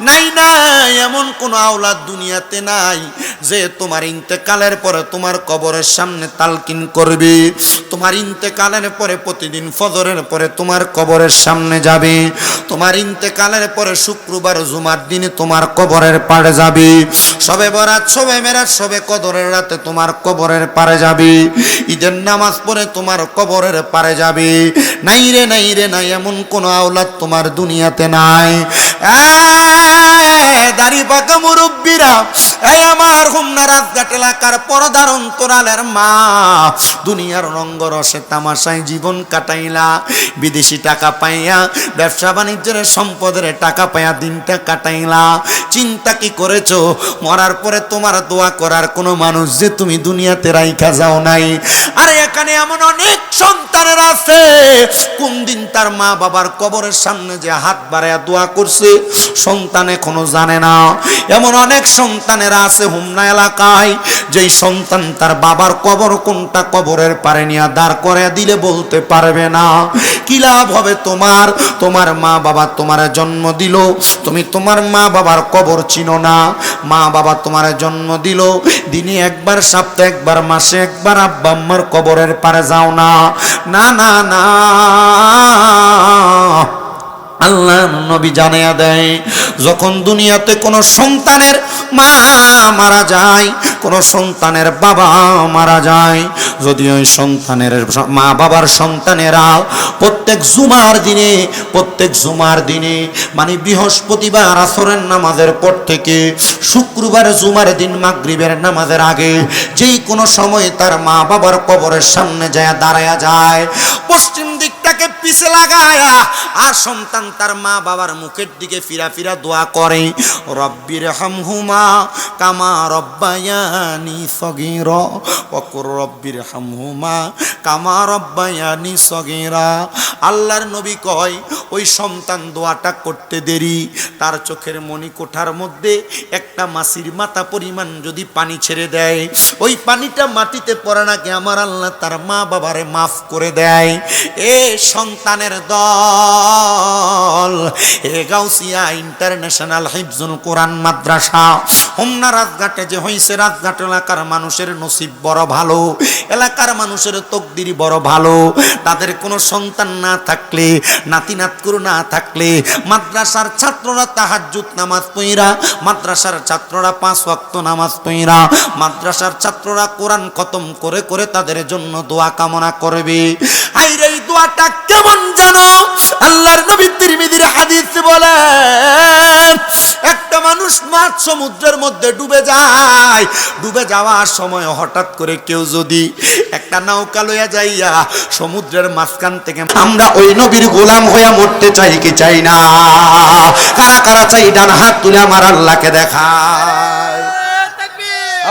নাই নাই, এমন কোন আওলাদ দুনিয়াতে নাই যে তোমার ইন্তেকালের পরে তোমার কবরের সামনে তালকিন করবে। তোমার ইন্তেকালের পরে প্রতিদিন ফজরের পরে তোমার কবরের সামনে যাবে, তোমার ইন্তেকালের পরে শুক্রবার জুমার দিনে তোমার কবরের পাড়ে যাবে, সবে বরাত সবে মেরাজ সবে কদরের রাতে তোমার কবরের পাড়ে যাবে, ঈদের নামাজ পড়ে তোমার কবরের পাড়ে যাবে। নাই রে নাই রে নাই, এমন কোন আওলাদ তোমার দুনিয়াতে নাই। দাড়ি পাকা মুরব্বীরা, এই আমার হোমনা রাজঘাট এলাকার পর্দার অন্তরালের মা, দুনিয়ার রঙ্গরসে তামাশায় জীবন কাটাইলা, বিদেশি টাকা পাইয়া ব্যবসা বাণিজ্যের সম্পদের টাকা পাইয়া দিনটা কাটাইলা। চিন্তা কি করেছো মরার পরে তোমার দোয়া করার কোনো মানুষ যে তুমি দুনিয়াতে রাইখা যাও নাই? আরে এখানে এমন অনেক সন্তানের আছে, কোন দিন তার মা বাবার কবরের সামনে যে হাত বাড়াইয়া দোয়া করছে সন্তান এখনো জানে না। এমন অনেক সন্তানেরা আছে হোমনা এলাকায়, যেই সন্তান তার বাবার কবর কোনটা কবরের পারে নিয়ে দাঁড় করে দিলে বলতে পারবে না। কি লাভ হবে তোমার? তোমার মা বাবা তোমার জন্ম দিল, তুমি তোমার মা বাবার কবর চিনো না। মা বাবা তোমার জন্ম দিল, দিনে একবার সপ্তাহে একবার মাসে একবার আব্বা আম্মার কবরের পারে যাও না। না না না, আল্লাহ নবী জানায়া দেয়, যখন দুনিয়াতে কোনো সন্তানের মা মারা যায়, কোনো সন্তানের বাবা মারা যায়, যদি ওই সন্তানের মা বাবার সন্তানেরা প্রত্যেক জুমার দিনে মানে বৃহস্পতিবার আসরের নামাজের পর থেকে শুক্রবার জুমার দিন মাগরিবের নামাজের আগে যেই কোনো সময় তার মা বাবার কবরের সামনে যায় দাঁড়ায়া যায়, পশ্চিম দিকটাকে পিছে লাগায়া, আর সন্তান তার মা বাবার মুখের দিকে ফিরা ফিরা দোয়া করে, রব্বির হামহুমা কামা রব্বায়ানি সগীরা ওয়াকুর রব্বির হামহুমা কামা রব্বায়ানি সগীরা। আল্লাহর নবী কয়, ওই সন্তান দোয়াটা করতে দেরি, তার চোখের মণিকোঠার মধ্যে একটা মাছির মাথা পরিমাণ যদি পানি ছেড়ে দেয়, ওই পানিটা মাটিতে পড়ে নাকি আমার আল্লাহ তার মা বাবারে মাফ করে দেয়। এ সন্তানের দল, এ গাউসিয়া ইন্টারন্যাশনাল হিফজুল কোরআন মাদ্রাসা হোমনা রাজঘাটে যে হইছে, রাজঘাট এলাকার মানুষের নসিব বড় ভালো, এলাকার মানুষের তকদির বড় ভালো। তাদের কোনো সন্তান না থাকলে, নাতি নাতকুর না থাকলে, মাদ্রাসার ছাত্ররা তাহাজ্জুদ নামাজ পড়া, মাদ্রাসার ছাত্ররা 5 ওয়াক্ত নামাজ পড়া, মাদ্রাসার ছাত্ররা কোরআন খতম করে করে তাদের জন্য দোয়া কামনা করবে। আইরে এই দোয়াটা কেমন জানো? আল্লাহর নবী তিরমিজির হাদিস বলেন, একটা মানুষ মাছ সমুদ্রের মধ্যে ডুবে যায়, ডুবে যাওয়ার সময় হঠাৎ করে কেউ যদি একটা নৌকা লইয়া যাইয়া সমুদ্রের মাঝখান থেকে, আমরা ওই নবীর গোলাম হইয়া মরতে চাই কি চাই না? কারা কারা চাই ডান হাত তুলে আমার আল্লাহকে দেখায়।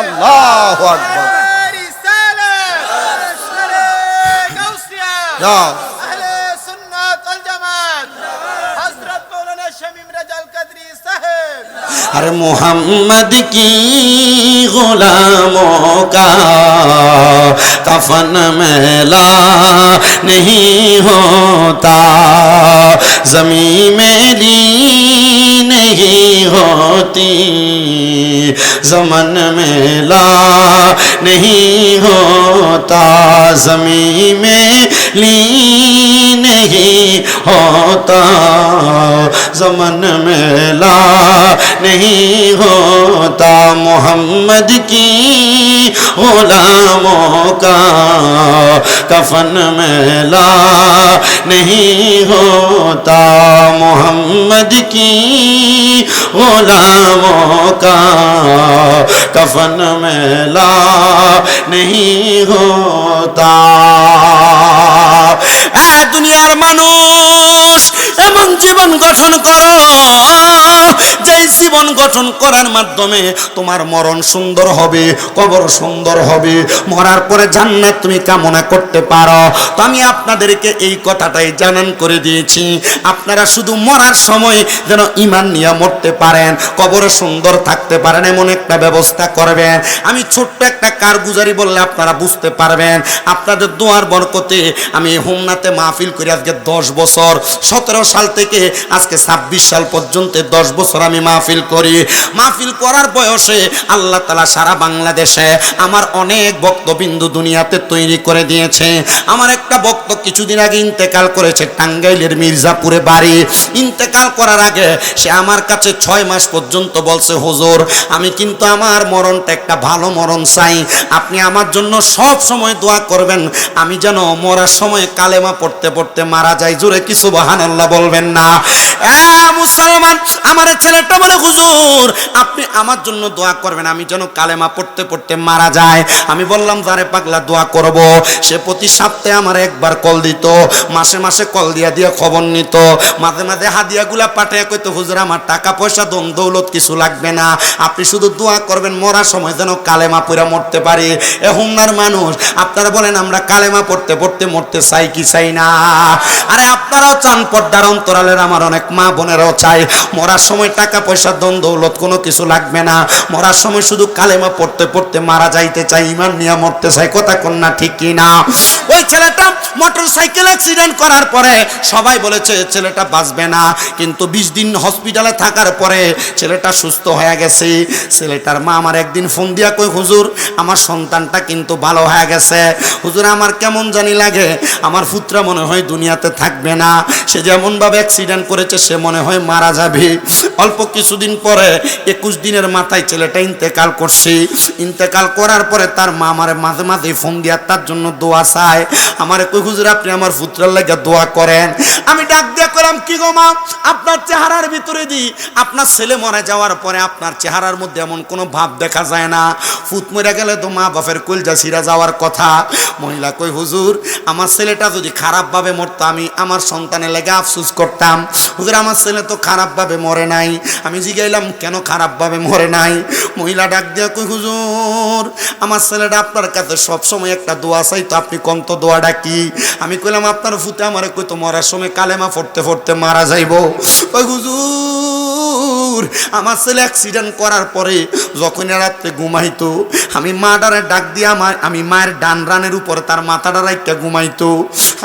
আল্লাহু আকবার। अरे मोहम्मद की गुलामों का कफन मैला नहीं होता, ज़मीन मैली नहीं होती, ज़मन मैला नहीं होता, ज़मीन मैली नहीं होता, ज़मन मैला नहीं होता, मोहम्मद की गुलामों का कफन मैला नहीं होता, मोहम्मद की गुलामों का कफन मैला नहीं होता। দুনিয়ার মানুষ এমন জীবন গঠন করো জীবন গঠন করার মাধ্যমে তোমার মরণ সুন্দর হবে, কবর সুন্দর হবে, মরার পরে জান্নাত তুমি কামনা করতে পারো। তো আমি আপনাদেরকে এই কথাটাই জানান করে দিয়েছি, আপনারা শুধু মরার সময় যেন ঈমান নিয়ে মরতে পারেন, কবরে সুন্দর থাকতে পারেন, এমন একটা ব্যবস্থা করবেন। আমি ছোট্ট একটা কারগুজারি বললে আপনারা বুঝতে পারবেন। আপনাদের দোয়ার বরকতে আমি হোমনাতে মাহফিল করে আজকে 10 বছর, 17 সাল থেকে আজকে 26 সাল পর্যন্ত 10 বছর আমি মাহফিল করি। মাহফিল করার বয়সে আল্লাহ তাআলা সারা বাংলাদেশে আমার অনেক ভক্তবিন্দু দুনিয়াতে তৈরি করে দিয়েছে। আমার একটা ভক্ত কিছুদিন আগে ইন্তেকাল করেছে, টাঙ্গাইলের মির্জাপুরে বাড়ি। ইন্তেকাল করার আগে সে আমার কাছে 6 মাস পর্যন্ত বলছে, হুজুর আমি কিন্তু আমার মরণটা একটা ভালো মরণ চাই, আপনি আমার জন্য সব সময় দোয়া করবেন, আমি যেন মরার সময় কালেমা পড়তে পড়তে মারা যাই। জোরে কি সুবহানাল্লাহ বলবেন না? মুসলমান, আমার ছেলেটা বলে, হুজুর আপনি আমার জন্য দোয়া করবেন, আমি যেন কালেমা পড়তে পড়তে মারা যায়। আমি বললাম, যারে পাগলা দোয়া করব। সে প্রতি সপ্তাহে আমার একবার কল দিত, মাসে মাসে কল দিয়া দিয়া খবর নিত, মাঝে মাঝে হাদিয়াগুলা পাঠিয়ে কইতো, হুজুর আমার টাকা পয়সা দম দৌলত কিছু লাগবে না, আপনি শুধু দোয়া করবেন মরার সময় যেন কালেমা পড়া মরতে পারি। এ হুমনার মানুষ, আপনারা বলেন আমরা কালেমা পড়তে পড়তে মরতে চাই কি চাই না? আরে আপনারাও চান, পর্দার অন্তরালের আমার অনেক মা বোনেরাও চাই মরার সময় টাকা পয়সা দম দৌলত কোনো কিছু লাগবে না, মরার সময় শুধু কালেমা পড়তে পড়তে মারা যাইতে চাই, ঈমান নিয়ে মরতে চাই। কথা কন্যা ঠিক কি না? ওই ছেলেটা মোটরসাইকেল অ্যাক্সিডেন্ট করার পরে সবাই বলেছে ছেলেটা বাঁচবে না, কিন্তু 20 দিন হসপিটালে থাকার পরে ছেলেটা সুস্থ হয়ে গেছে। ছেলেটার মা আমার একদিন ফোন দিয়া কই, হুজুর আমার সন্তানটা কিন্তু ভালো হয়ে গেছে, হুজুর আমার কেমন জানি লাগে, আমার পুত্র মনে হয় দুনিয়াতে থাকবে না, সে যেমন ভাবে অ্যাক্সিডেন্ট করেছে সে মনে হয় মারা যাবে। অল্প কিছুদিন পরে 21 দিনের মাথায় ছেলেটা ইন্তেকাল করছে। ইন্তেকাল করার পরে তার মা আমার মাঝে মাঝে ফোন দিয়া তার জন্য দোয়া চায়। আমার কই, হুজুর আপনি আমার পুত্রের লাগা দোয়া করেন। আমি ডাক দিয়া কইলাম, কি গো মা, আপনার চেহারার ভিতরে দি আপনার ছেলে মরে যাওয়ার পরে আপনার চেহারার মধ্যে এমন কোনো ভাব দেখা যায় না, ফুত মরে গেলে তো মা বাপের কলজা ছিঁড়া যাওয়ার কথা। মহিলা কই, হুজুর আমার ছেলেটা যদি খারাপভাবে মরতো আমি আমার সন্তানের লেগে আফসোস করতাম। হুজুর আমার ছেলে তো খারাপভাবে মরে নাই। আমি জিগাইলাম, কেন খারাপভাবে মরে নাই? মহিলা ডাক দিয়া কই, হুজুর আমার ছেলেটা আপনার কাছে সবসময় একটা দোয়া চাই, তো আপনি কোন তো দোয়াটা কি? আমি কইলাম, আপনার ফুতে আমার কই তো মরার সময় কালেমা পড়তে পড়তে মারা যাইব। ওই হুজুর আমার ছেলে অ্যাক্সিডেন্ট করার পরে যখন রাত্রে ঘুমাইতো আমি মাটারে ডাক দিয়া আমি মায়ের ডান রানের উপরে তার মাথাটা রাইখা ঘুমাইতো,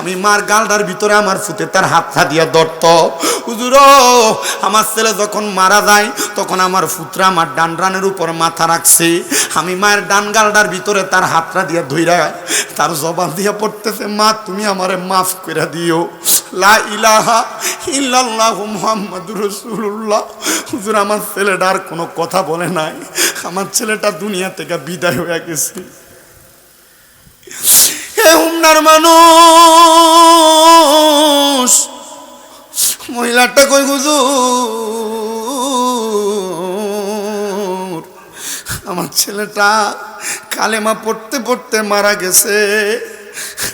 আমি মার গালটার ভিতরে আমার ফুতে তার হাতটা দিয়া ধরত। হুজুর আমার ছেলে যখন মারা যায় তখন আমার ফুতরা আমার ডান রানের উপর মাথা রাখছে, আমি মায়ের ডান গালটার ভিতরে তার হাতটা দিয়া ধইরা তার জবান দিয়া পড়তেছে, মা তুমি আমারে মাফ করে দিও, লা ইলাহা ইল্লাল্লাহু মুহাম্মাদুর রাসূলুল্লাহ। হুজুর আমার ছেলেটা আর কোনো কথা বলে নাই, আমার ছেলেটা দুনিয়া থেকে বিদায় হয়ে গেছে। হে হুমনার মানুষ, মহিলাটা কই, হুজুর আমার ছেলেটা কালেমা পড়তে পড়তে মারা গেছে,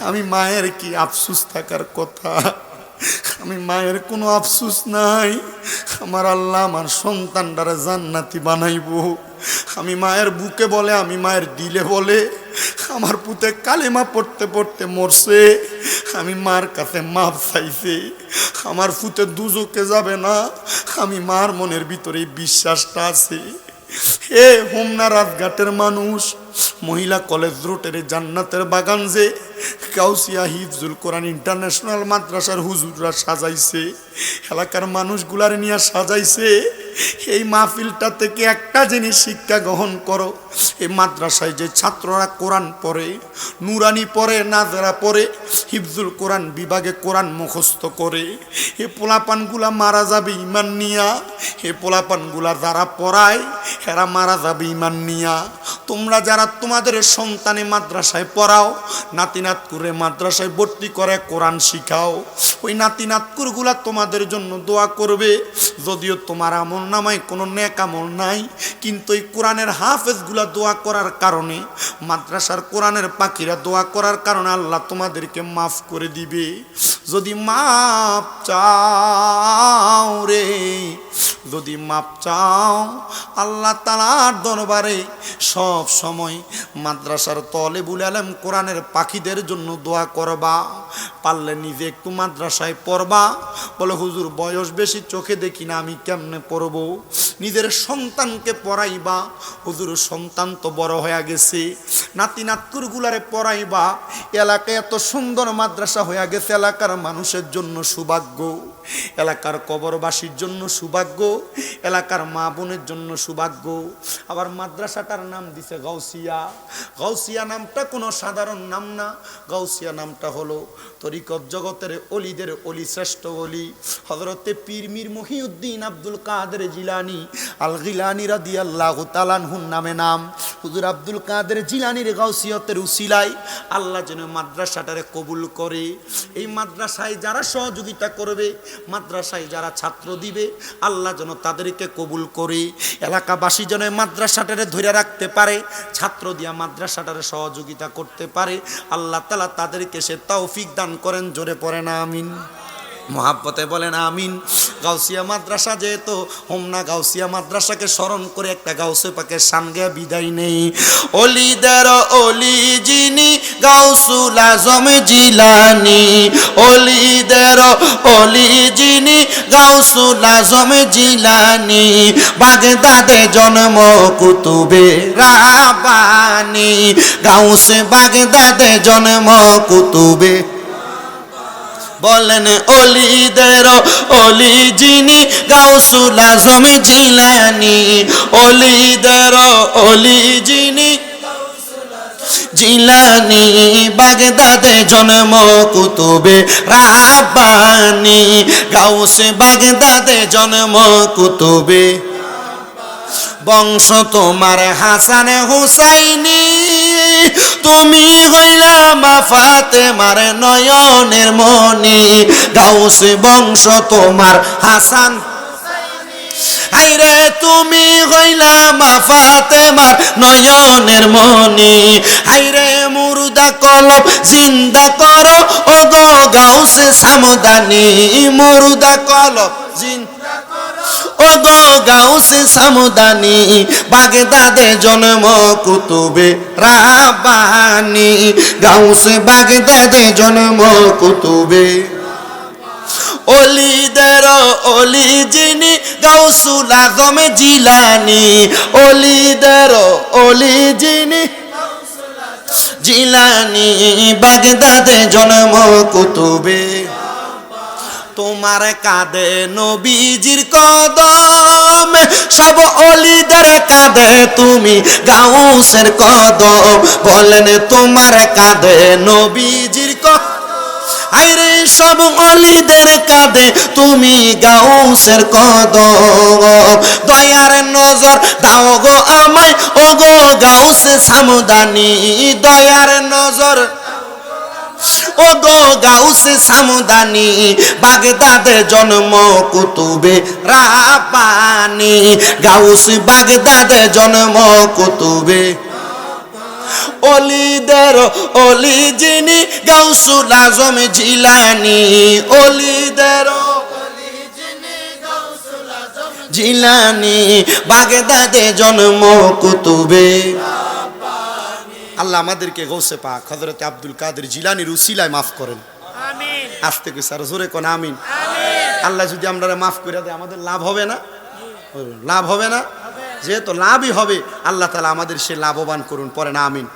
আমি মায়ের কি আফসোস থাকার কথা? আমি মায়ের কোনো আফসোস নাই, আমার আল্লাহ আমার সন্তানটারে জান্নাতি বানাইবো। আমি মায়ের বুকে বলে, আমি মায়ের দিলে বলে আমার পুতে কালেমা পড়তে পড়তে মরছে, আমি মার কাছে মাপ চাইছে, আমার পুতে দুজকে যাবে না, আমি মার মনের ভিতরে বিশ্বাসটা আছে। হে হোমনা রাজঘাটের মানুষ, মহিলা কলেজ রোডের জান্নাতের বাগান যে কাউসিয়া হিফজুল কোরআন ইন্টারন্যাশনাল মাদ্রাসার হুজুররা সাজাইছে, এলাকার মানুষগুলার নিয়ে সাজাইছে, এই মাহফিলটা থেকে একটা জিনিস শিক্ষা গ্রহণ করো, এই মাদ্রাসায় যে ছাত্ররা কোরআন পড়ে, নুরানি পড়ে, নাজরা পড়ে, হিফজুল কোরআন বিভাগে কোরআন মুখস্থ করে, এ পোলাপানগুলা মারা যাবে ইমান নিয়া, এ পোলাপানগুলা যারা পড়ায় এরা মারা যাবে ইমান নিয়া। তোমরা যারা তোমাদের সন্তানে মাদ্রাসায় পড়াও, নাতিনাতকুরে মাদ্রাসায় ভর্তি করে কোরআন শিখাও, ওই নাতিনাতকুরগুলা তোমাদের জন্য দোয়া করবে। যদিও তোমার আমল নামায় কোনো নেক আমল নাই, কিন্তু এই কোরআনের হাফেজগুলা দোয়া করার কারণে, মাদ্রাসার কোরআনের পাখিরা দোয়া করার কারণে আল্লাহ তোমাদেরকে মাফ করে দিবে। যদি মাফ চাও রে, যদি মাপ চাও আল্লাহ তাআলার দরবারে সব সময় মাদ্রাসার তলেবুল আলেম কোরআনের পাখিদের জন্য দোয়া করবা। পারলে নিজে একটু মাদ্রাসায় পড়বা। বলে হুজুর বয়স বেশি, চোখে দেখি না, আমি কেমনে পড়বো? নিজের সন্তানকে পড়াইবা। হুজুর সন্তান তো বড় হয়ে গেছে, নাতি নাতকুরগুলারে পড়াইবা। এলাকায় এত সুন্দর মাদ্রাসা হয়ে গেছে, এলাকার মানুষের জন্য সৌভাগ্য, এলাকার কবরবাসীর জন্য সৌভাগ্য, এলাকার মা বোনের জন্য সৌভাগ্য। আবার মাদ্রাসাটার নাম দিছে গাউসিয়া। গাউসিয়া নামটা কোনো সাধারণ নাম না। গাউসিয়া নামটা হলো তরিকত জগতের অলিদের অলি, শ্রেষ্ঠ অলি হযরতে পীর মীর মহিউদ্দিন আব্দুল কাদের জিলানী আল গিলানী রাদিয়াল্লাহু তাআলা আনহুর নামে নাম। হুজুর আব্দুল কাদের জিলানীর গাউসিয়তের উসিলায় আল্লাহ যেন মাদ্রাসাটারে কবুল করে। এই মাদ্রাসায় যারা সহযোগিতা করবে, মাদ্রাসায় যারা ছাত্র দিবে, আল্লাহ যেন তাদেরকে কবুল করে। এলাকাবাসী যেন মাদ্রাসাটারে ধরে রাখতে পারে, ছাত্র দিয়া মাদ্রাসাটারে সহযোগিতা করতে পারে। আল্লাহ তাআলা তাদেরকে সে তৌফিক দান করেন। জোরে পড়েন আমিন, মহাব্বতে বলেন আমিন। গাউসিয়া মাদ্রাসা যেহেতু হোমনা, গাউসিয়া মাদ্রাসাকে স্মরণ করে একটা গাউসে পাকের সামনে বিদায় নেই। অলিদের অলি যিনি গাউসুল আজম জিলানী, অলিদের অলি যিনি গাউসুল আজম জিলানী, বাগদাদে জন্ম কুতুবে রাব্বানী, গাউসে বাগদাদে জন্ম কুতুবে। বলেন অলিদের অলি যিনি গাউসুল আজম জিলানী, অলিদের অলি যিনি জিলানী, বাগদাদে জন্ম কুতুবে রাব্বানী, গাউসে বাগদাদে জন্ম কুতুবে। বংশ তোমার হাসান হুসাইনি, তুমি হইলা মা ফাতেমার নয়নের মনি, গাউসে বংশ তোমার হাসান। হাইরে তুমি হইলা মা ফাতেমার নয়নের মনি, হাইরে মুর্দা কলব জিন্দা করো ও গো গাউসে সামদানি, মুর্দা কলব জিন্দা ও গো গাউসে সামদানি, বাগদাদে জন্ম কুতুবে রাব্বানী, গাউসে বাগদাদে জন্ম কুতুবে। অলিদের অলি যিনি গাউসুল আজম জিলানী, অলিদের অলি যিনি জিলানী, বাগদাদে জন্ম কুতুবে। তোমার কাঁধে নবীজির কদম, সব অলিদের কাঁধে তুমি গাউসের কদম। বলেন তোমার কাঁধে নবীজির কদম, আইরে সব অলিদের কাঁধে তুমি গাউসের কদম। দয়ার নজর দাও গো আমায় ও গো গাউসে সামদানি, দয়ার নজর ও গো গাউসে সামদানি, বাগদাদে জন্ম কুতুবে রাব্বানী, গাউসে বাগদাদে জন্ম কুতুবে। অলিদের অলি যিনি গাউসুল আজম জিলানী, অলিদের অলি যিনি গাউসুল আজম জিলানী, বাগদাদে জন্ম কুতুবে। আল্লাহ আমাদেরকে গৌসে পাক হযরত আব্দুল কাদের জিলানীর উসিলায় মাফ করেন, আমিন। আস্তে কই স্যার, জোরে কোন আমিন। আল্লাহ যদি আমরা মাফ করে দেয় আমাদের লাভ হবে না? লাভ হবে না? যেহেতু লাভই হবে, আল্লাহ তাআলা আমাদের সে লাভবান করুন। পড়েন আমিন।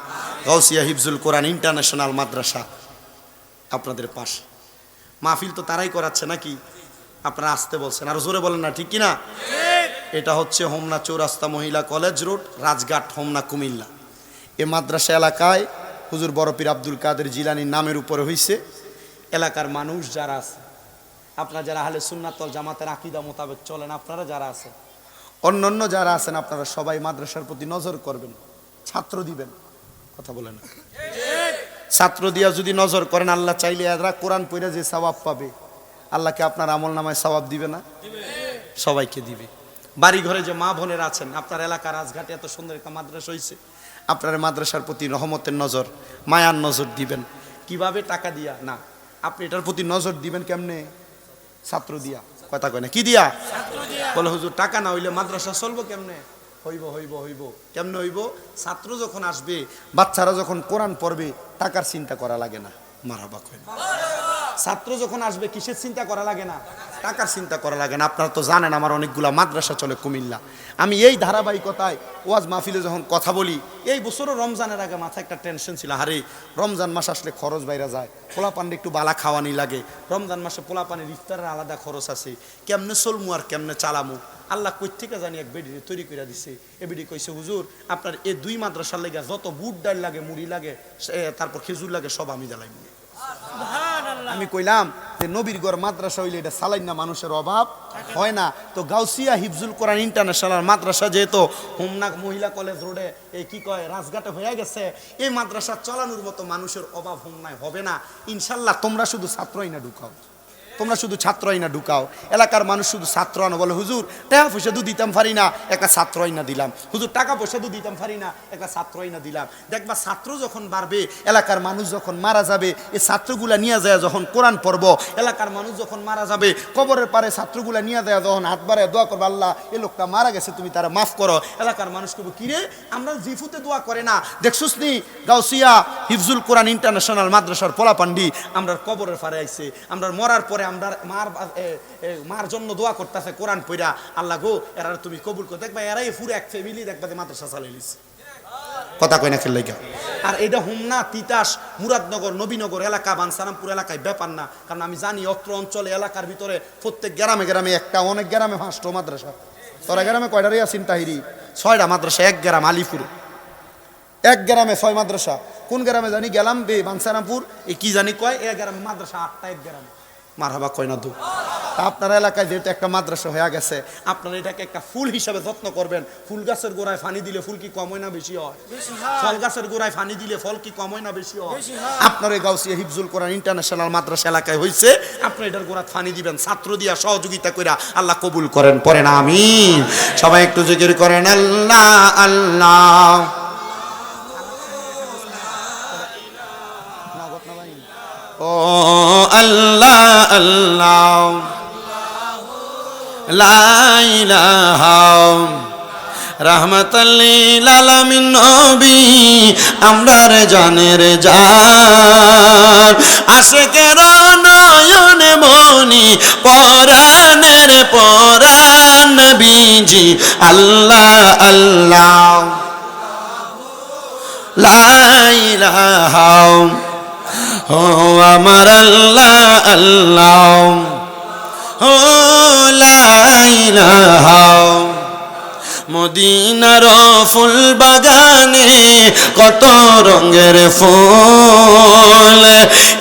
গাউসিয়া হিফজুল কোরআন ইন্টারন্যাশনাল মাদ্রাসা আপনাদের পাশে। মাহফিল তো তারাই করাচ্ছে নাকি? আপনারা আসতে বলছেন, আর জোরে বলেন না, ঠিক কিনা? এটা হচ্ছে হোমনা চৌরাস্তা মহিলা কলেজ রোড, রাজঘাট, হোমনা, কুমিল্লা। এ মাদ্রাসা এলাকায় হুজুর বড় পীর আব্দুল কাদের জিলানীর নামের উপরে হইছে। এলাকার মানুষ যারা আছে, আপনারা যারা আহলে সুন্নাত ওয়াল জামাতের আকীদা মোতাবেক চলেন, আপনারা যারা আছেন, অন্যান্য যারা আছেন, আপনারা সবাই মাদ্রাসার প্রতি নজর করবেন, ছাত্র দিবেন। কথা বলেন না? ছাত্র দিয়া যদি নজর করেন, আল্লাহ চাইলে এরা কোরআন পড়ে যে সওয়াব পাবে, আল্লাহকে আপনার আমল নামায় সওয়াব দিবে না? সবাইকে দিবে। বাড়ি ঘরে যে মা বোনেরা আছেন, আপনার এলাকার রাজঘাটে এত সুন্দর একটা মাদ্রাসা হয়েছে, আপনার মাদ্রাসার প্রতি রহমতের নজর, মায়ার নজর দিবেন। কিভাবে? টাকা দিয়া না, আপনি এটার প্রতি নজর দিবেন কেমনে? ছাত্র দিয়া। কথা কয় না, কি দিয়া? বলে হুজুর টাকা না হইলে মাদ্রাসা চলবো কেমনে? হইব কেমনে হইব? ছাত্র যখন আসবে, বাচ্চারা যখন কোরআন পড়বে, টাকার চিন্তা করা লাগে না। মারহাবা কইন। ছাত্র যখন আসবে কিসের চিন্তা করা লাগে না? টাকার চিন্তা করা লাগে না। আপনারা তো জানেন আমার অনেকগুলা মাদ্রাসা চলে কুমিল্লা। আমি এই ধারাবাহিকতায় ওয়াজ মাহফিলে যখন কথা বলি, এই বছরও রমজানের আগে মাথায় একটা টেনশন ছিল, আরে রমজান মাস আসলে খরচ বাইরে যায়, পোলাপানটা একটু বালা খাওয়ানি লাগে, রমজান মাসে পোলাপানের ইফতারের আলাদা খরচ আছে, কেমনে চলমু আর কেমনে চালামু। আল্লাহ কই থেকে জানি এক বেডি তৈরি করে দিছে। এ বেডি কইছে হুজুর আপনার এই 2 মাদ্রাসার লেগে যত বুট ডাল লাগে, মুড়ি লাগে, তারপর খেজুর লাগে, সব আমি জ্বালাই। আমি কইলাম যে নবীর ঘর মাদ্রাসা হইলে এটা সালাইন না, মানুষের অভাব হয় না। তো গাউসিয়া হিফজুল কোরআন ইন্টারন্যাশনাল মাদ্রাসা যেহেতু হোমনাক মহিলা কলেজ রোডে এই কি কয় রাজঘাটে হয়ে গেছে, এই মাদ্রাসা চালানোর মতো মানুষের অভাব হোমনায় হবে না ইনশাল্লাহ। তোমরা শুধু ছাত্রই না ঢুকাও, তোমরা শুধু ছাত্রই না ঢুকাও, এলাকার মানুষ শুধু ছাত্র আনো। বলে হুজুর টাকা পয়সা দু দিতাম পারি না, একটা ছাত্রই না দিলাম। হুজুর টাকা পয়সা দু দিতাম পারি না, একটা ছাত্রই না দিলাম। দেখবা ছাত্র যখন বাড়বে, এলাকার মানুষ যখন মারা যাবে, এই ছাত্রগুলা নিয়ে যায় যখন কোরআন পড়ব, এলাকার মানুষ যখন মারা যাবে, কবরের পারে ছাত্রগুলা নিয়ে যায় যখন হাত বাড়ায় দোয়া করবো, আল্লাহ এ লোকটা মারা গেছে, তুমি তারা মাফ করো। এলাকার মানুষ কবো কিরে আমরা জিফুতে দোয়া করে না, দেখছুস নি গাউসিয়া হিফজুল কোরআন ইন্টারন্যাশনাল মাদ্রাসার পোলাপান্ডি আমরা কবরের পারে আইছে, আমরা মরার পরে আমরা মার জন্য দোয়া করতেছে কোরআন পড়া, আল্লাহ গো এরা তুমি কবুল করে। দেখবা এরাই পুরো এক ফ্যামিলি দেখবা যে মাদ্রাসা চালাই লিছে। কথা কয় না খেললে। আর এটা হোমনা, তিতাস, মুরাদনগর, নবীনগর এলাকা, বানসারামপুর এলাকায় ব্যাপার না। কারণ আমি জানি অত্র অঞ্চলে এলাকার ভিতরে প্রত্যেক গ্রামে গ্রামে একটা, অনেক গ্রামে 5টা মাদ্রাসা। তোরা গ্রামে কয়টা রে আছেন তাহিরি? 6টা মাদ্রাসা। এক গ্রাম আলিপুর, এক গ্রামে 6 মাদ্রাসা। কোন গ্রামে জানি গেলাম বানসারামপুর, এ কি জানি কয় এ গ্রামে মাদ্রাসা 8টা এক গ্রামে। মারহাবা কয় না দু। আপনার এলাকায় যেহেতু একটা মাদ্রাসা হয়ে গেছে, আপনারা এটাকে একটা ফুল হিসাবে যত্ন করবেন। ফুল গাছের গোড়ায় পানি দিলে ফুল কি কম হয় না বেশি হয়? ফল গাছের গোড়ায় পানি দিলে ফল কি কম হয় না বেশি হয়? আপনার এই গাউসিয়া হিফজুল কোরআন ইন্টারন্যাশনাল মাদ্রাসা এলাকায় হয়েছে, আপনি এটার গোড়ায় পানি দিবেন, ছাত্র দিয়া সহযোগিতা কইরা আল্লাহ কবুল করেন। পড়েন আমিন। সবাই একটু জিকির করেন আল্লাহ আল্লাহ। ও আল্লাহ আল্লাহ লা ইলাহা রাহমাতাল লিল আলামিন নবী আমরার জানের জান, আশিকের নয়নে মনি পরাণের পরাণ নবীজি আল্লাহ আল্লাহ লা ইলাহা ও আমার আল্লাহ আল্লাহ ও লা ইলাহা। মদিনার ফুল বাগানে কত রঙের ফুল,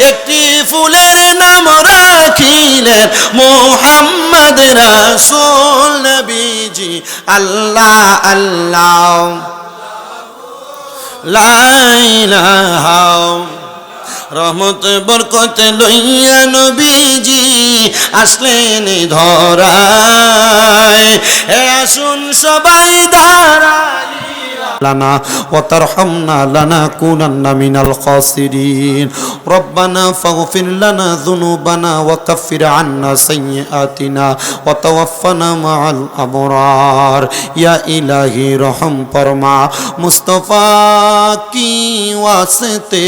একটি ফুলের নাম রাখিলেন মুহাম্মদ রাসূল নবীজি আল্লাহ আল্লাহ লা ইলাহা। রহমত বরকত লইয়া নবীজি আসলেন ধরায়, হে আসুন সবাই দাঁড়াই লানা ওয়া তারহামনা লানাকুনান্না মিনাল খাসিরিন। রব্বানা ফাগফির লানা যুনুবানা ওয়া কাফির আন্না সাইয়্যাতিনা ওয়া তাওয়াফানা মাআল আবরার। ইয়া ইলাহি রহম ফরমা, মুস্তাফা কি ওয়াস্তে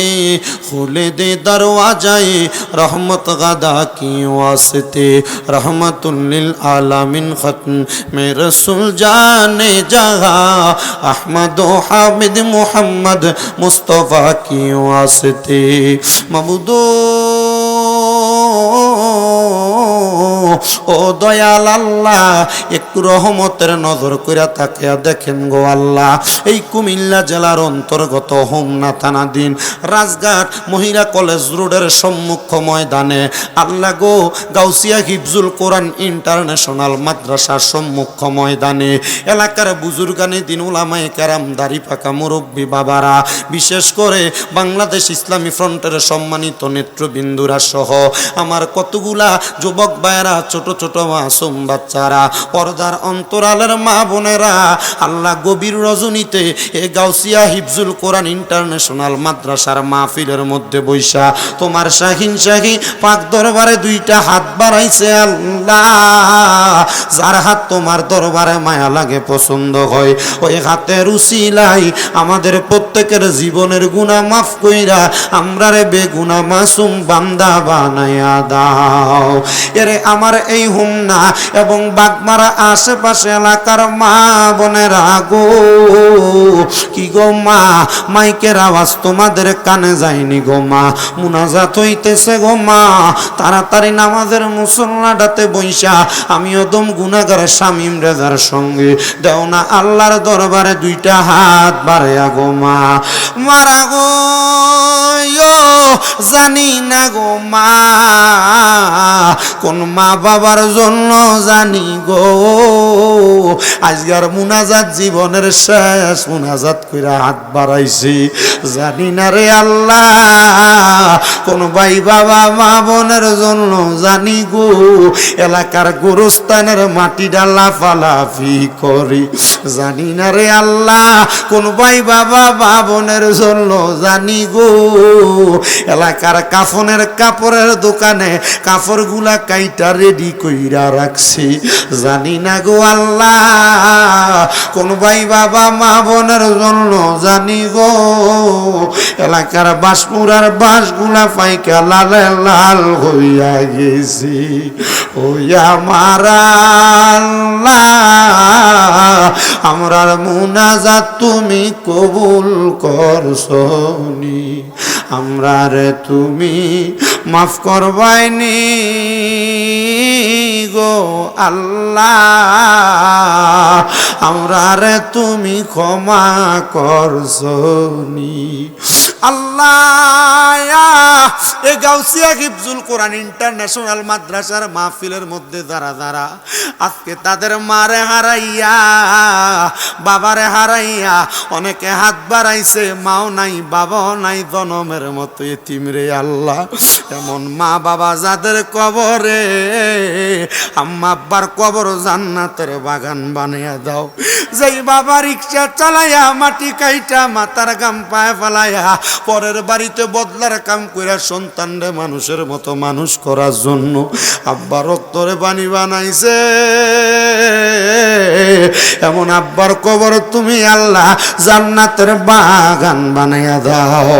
খুলে দে দরওয়াজায়ে রহমত গাদা কি ওয়াস্তে, রহমাতুল লিল আলামিন খতম মে রাসূল জানে জাহা আহমদ হামিদ মুহাম্মদ মুস্তাফা কি ওয়াস্তে। মাবুদো ও দয়াল আল্লাহ, একটু রহমতের নজর কইরা তাকিয়া দেখেন গো আল্লাহ। এই কুমিল্লা জেলার অন্তর্গত হোমনা থানাধীন রাজঘাট মহিলা কলেজ রোডের সম্মুখ ময়দানে আল্লাহ গো গাউসিয়া হিফজুল কোরআন ইন্টারন্যাশনাল মাদ্রাসার সম্মুখ ময়দানে এলাকার বুজুর্গানে দিন উলামায়ে কেরাম, দাড়ি পাকা মুরব্বী বাবারা, বিশেষ করে বাংলাদেশ ইসলামী ফ্রন্টের সম্মানিত নেতৃবৃন্দুরা সহ আমার কতগুলা যুবক ভাইয়েরা, ছোট ছোট মাসুম বাচ্চারা, পর্দার অন্তরালের মা বোনেরা, আল্লাহ গভীর রজনীতে এ গাউসিয়া হিফজুল কোরআন ইন্টারন্যাশনাল মাদ্রাসার মাহফিলের মধ্যে বৈশা তোমার শাহিন শাহী পাক দরবারে 2টা হাত বাড়াইছে আল্লাহ। যার হাত তোমার দরবারে মায়া লাগে, পছন্দ হয়, ওই হাতের উসিলাই আমাদের প্রত্যেকের জীবনের গুনাহ মাফ কইরা আমরারে বেগুনা মাসুম বান্দা বানায়া দাও। এরে আমার এই হুমনা এবং বাগমারা আশেপাশে এলাকার মা বোনেরা গো, কি গো মা, মাইকের আওয়াজ তোমাদের কানে যায়নি গো মা, মুনাজাত হইতেছে গো মা, তাড়াতাড়ি নামাজের মুসল্লাটাতে বইসা আমিও দম গুনাহগার শামীম রেজার সঙ্গে দেও না আল্লাহর দরবারে দুইটা হাত বাড়ায়া গো মা। মারা গো জানি না গো মা, কোন মা বাবার জন্য জানি গো, আজকের মুনাজাত জীবনের শেষ মুনাজাত কইরা হাত বাড়াইছি, জানি না রে আল্লাহ কোন ভাই বাবা মা বোনের জন্য জানি গো, এলাকার গোরস্থানের মাটিটা লাফালাফি করি, জানি না রে আল্লাহ কোন ভাই বাবা মা বোনের জন্য জানি গো, এলাকার কাফনের কাপড়ের দোকানে কাপড়গুলা কাইটা রেডি কইরা রাখছি, জানি না গো আল্লাহ কোন ভাই বাবা মা বোনের জন্য জানি গো, এলাকার বাঁশমুড়ার বাঁশগুলা পাইকা লালে লাল হইয়া গেছি, ওই আমার আল্লাহ আমরার মুনাজাত তুমি কবুল করছনি, আমরারে তুমি মাফ করবাইনি গো আল্লাহ, আমরারে তুমি ক্ষমা করছনি। আল্লাহ এ গাউসিয়া হিফজুল কোরআন ইন্টারন্যাশনাল মাদ্রাসার মাহফিলের মধ্যে যারা যারা আজকে তাদের মারে হারাইয়া বাবারে হারাইয়া অনেকে হাত বাড়াইছে, মাও নাই বাবাও নাই, জনমের মতো এতিম রে আল্লাহ, এমন মা বাবা যাদের কবরে আম্মা আব্বার কবর জান্নাতের বাগান বানিয়ে দাও, যেই বাবা রিক্সা চালাইয়া মাটি কাইটা মাথার গাম পায়ে ফেলাইয়া পরের বাড়িতে বদলার কাম কইরা সন্তানরে মানুষের মতো মানুষ করার জন্য আব্বা রক্তরে পানি বানাইছে, এমন আব্বার কবর তুমি আল্লাহ জান্নাতের বাগান বানাইয়া দাও।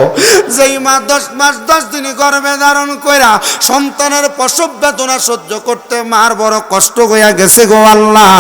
যেই মা 10 মাস 10 দিন গর্ভে ধারণ কইরা সন্তানের প্রসব বেদনা সহ্য করতে মার বড় কষ্ট হইয়া গেছে গো আল্লাহ,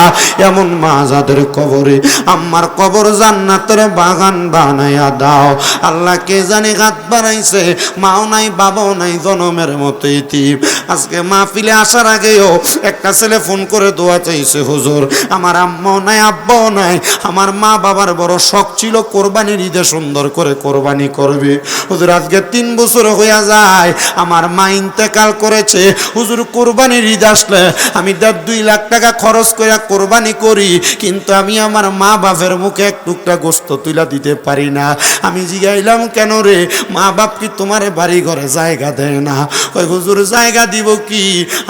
এমন মা যাদের কবরে আম্মার কবর জান্নাতের বাগান বানাইয়া দাও। আল্লাহ কে জানি হাত বাড়াইছে, মাও নাই বাবাও নাই, জনমের মতো ইতিম। আজকে মাহফিলে আসার আগেও একটা ছেলে ফোন করে দোয়া চাইছে, হুজুর আমার আম্মাও নাই আব্বাও নাই, আমার মা বাবার বড় শখ ছিল কোরবানির ঈদে সুন্দর করে কোরবানি করবে, হুজুর আজকে 3 বছর হইয়া যায় আমার মা ইন্তেকাল করেছে, হুজুর কোরবানির ঈদ আসলে আমি 1.5-2 লাখ টাকা খরচ করে কোরবানি করি, কিন্তু আমি আমার মা বাপের মুখে এক টুকরা গোস্ত তুলা দিতে পারি না। আমি জিগাইলাম কেন রে, মা বাপ কি তোমার বাড়ি ঘরে জায়গা দেয় না? ওই হুজুর জায়গা দিব কি,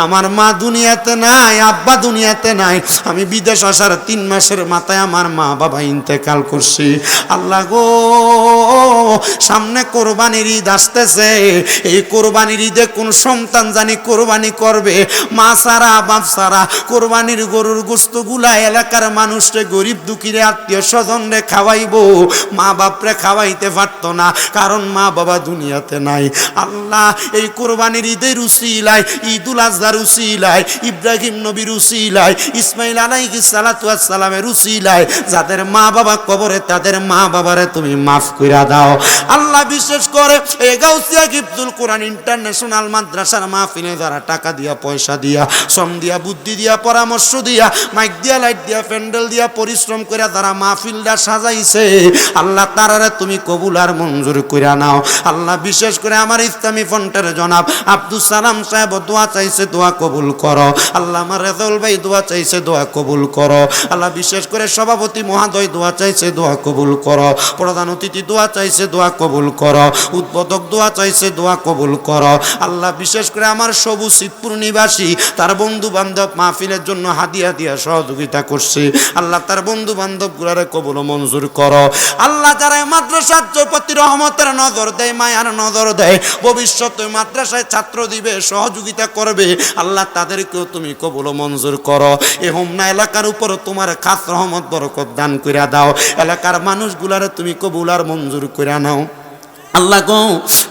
আমার মা দুনিয়াতে নাই, আব্বা দুনিয়াতে নাই, আমি বিদেশ আসার 3 মাসের মাথায় আমার মা বাবা ইন্তেকাল করছি। আল্লাহ গো সামনে কোরবানির ঈদ আসতেছে, এই কোরবানির ঈদে কোন সন্তান জানি কোরবানি করবে, মা সারা বাপ সারা কোরবানির গরুর গোস্তগুলা এলাকার মানুষরে গরিব দুঃখীরে আত্মীয় স্বজনরে খাওয়াইবো, মা বাপরে খাওয়াইতে পারতো না, কারণ মা বাবা দুনিয়াতে নাই। আল্লাহ এই কোরবানির ঈদের উসিলায়, ঈদুল আজহার উসিলায়, ইব্রাহিম নবীর উসিলায়, ইসমাইল আলাইহিস সালাতু ওয়াস সালামের উসিলায় যাদের মা বাবা কবরে তাদের মা বাবারে তুমি মাফ কইরা দাও। আল্লাহ বিশেষ করে এই গাউসিয়া হিফজুল কোরআন ইন্টারন্যাশনাল মাদ্রাসার মাহফিলে যারা টাকা দিয়া পয়সা দিয়া শ্রম দিয়া বুদ্ধি দিয়া পরামর্শ দিয়া মাইক দিয়া লাইট দিয়া প্যান্ডেল দিয়া পরিশ্রম করে যারা মাহফিলটা সাজাইছে, আল্লাহ তারারে তুমি কবুল আর মঞ্জুর কইরা নাও। আল্লাহ বিশেষ করে আমার ইসলামী ফ্রন্টের জনাব আব্দুল সালাম সাহেব দোয়া চাইছে, দোয়া কবুল করো। আল্লাহ আমার রেজাউল ভাই দোয়া চাইছে, দোয়া কবুল করো। আল্লাহ বিশেষ করে সভাপতি মহাদয় দোয়া চাইছে, দোয়া কবুল করো। প্রধান অতিথি দোয়া চাইছে, দোয়া কবুল করো। উদ্বোধক দোয়া চাইছে, দোয়া কবুল করো। আল্লাহ বিশেষ করে আমার সবুজ সিদ্ধপুর নিবাসী তার বন্ধু বান্ধব মাহফিলের জন্য হাদিয়া দিয়া সহযোগিতা করছে, আল্লাহ তার বন্ধু বান্ধব গুলারে কবুল মঞ্জুর করো। আল্লাহ যারা মাদ্রাসার প্রতি রহমতের নজর দেয়, মায়ার নজর দেয়, ভবিষ্যতে মাদ্রাসায় ছাত্র দিবে, সহযোগিতা করবে, আল্লাহ তাদেরকেও তুমি কবুল মঞ্জুর করো। এ হোমনা এলাকার উপর তোমার খাস রহমত বরকত দান কইরা দাও। এলাকার মানুষগুলারে তুমি কবুল আর মঞ্জুর কইরা নাও। আল্লাহ গো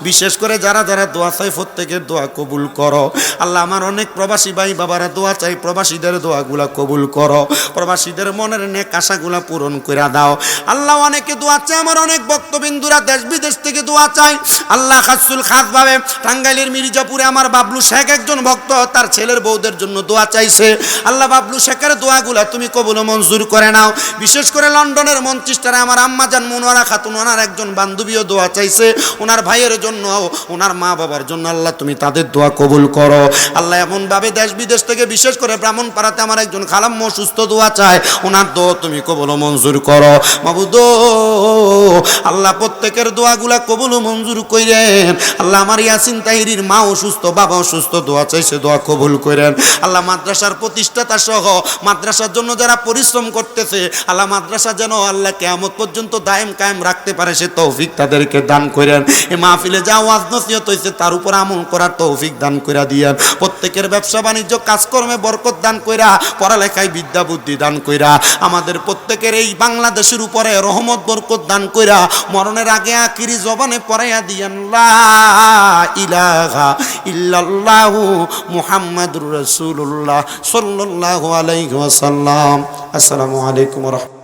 বিশেষ করে যারা যারা দোয়া চাই প্রত্যেকের দোয়া কবুল করো। আল্লাহ আমার অনেক প্রবাসী ভাই বাবারা দোয়া চাই, প্রবাসীদের দোয়াগুলা কবুল করো, প্রবাসীদের মনের নেক আশাগুলা পূরণ করে দাও। আল্লাহ অনেকে দোয়া চাই, আমার অনেক ভক্তবিন্দুরা দেশ বিদেশ থেকে দোয়া চাই। আল্লাহ খাসুল খাস ভাবে টাঙ্গাইলের মির্জাপুরে আমার বাবলু শেখ একজন ভক্ত তার ছেলের বউদের জন্য দোয়া চাইছে। আল্লাহ বাবলু শেখের দোয়াগুলা তুমি কবুল মঞ্জুর করে নাও। বিশেষ করে লন্ডনের মঞ্চিস্টারে আমার আম্মাজান মনোয়ারা খাতুন ওনার একজন বান্ধবীও দোয়া চাইছে, ওনার ভাইয়ের জন্য, ওনার মা বাবার জন্য। আল্লাহ তুমি তাদের দোয়া কবুল করো। আল্লাহ এমন ভাবে দেশ বিদেশ থেকে বিশেষ করে ব্রাহ্মণপাড়াতে আমার একজন খালাম্মা অসুস্থ, দোয়া চায়, ওনার দোয়া তুমি কবুল মঞ্জুর করো। মাবুদ আল্লাহ প্রত্যেকের দোয়াগুলা কবুল মঞ্জুর কইরেন। আল্লাহ আমার ইয়াসিন তাহিরির মা অসুস্থ, বাবা অসুস্থ, দোয়া চাইছে, দোয়া কবুল করেন। আল্লাহ মাদ্রাসার প্রতিষ্ঠাতা সহ মাদ্রাসার জন্য যারা পরিশ্রম করতেছে, আল্লাহ মাদ্রাসা যেন আল্লাহ কিয়ামত পর্যন্ত দায়েম কায়েম রাখতে পারে সে তৌফিক তাদেরকে দান করেন। এই মাহফিলে যা ওয়াজ নসিহত হইছে তার উপর আমল করার তৌফিক দান কইরা দিয়েন। প্রত্যেকের ব্যবসা বাণিজ্য কাজকর্মে বরকত দান কইরা, পড়ালেখায় বিদ্যা বুদ্ধি দান কইরা, আমাদের প্রত্যেকের এই বাংলাদেশের উপরে রহমত বরকত দান কইরা, মরণের আগে আখিরি জবানে পড়াইয়া দিয়েন লা ইলাহা ইল্লাল্লাহু মুহাম্মাদুর রাসূলুল্লাহ সাল্লাল্লাহু আলাইহি ওয়াসাল্লাম। আসসালামু আলাইকুম ওয়া রাহমাতুল্লাহ।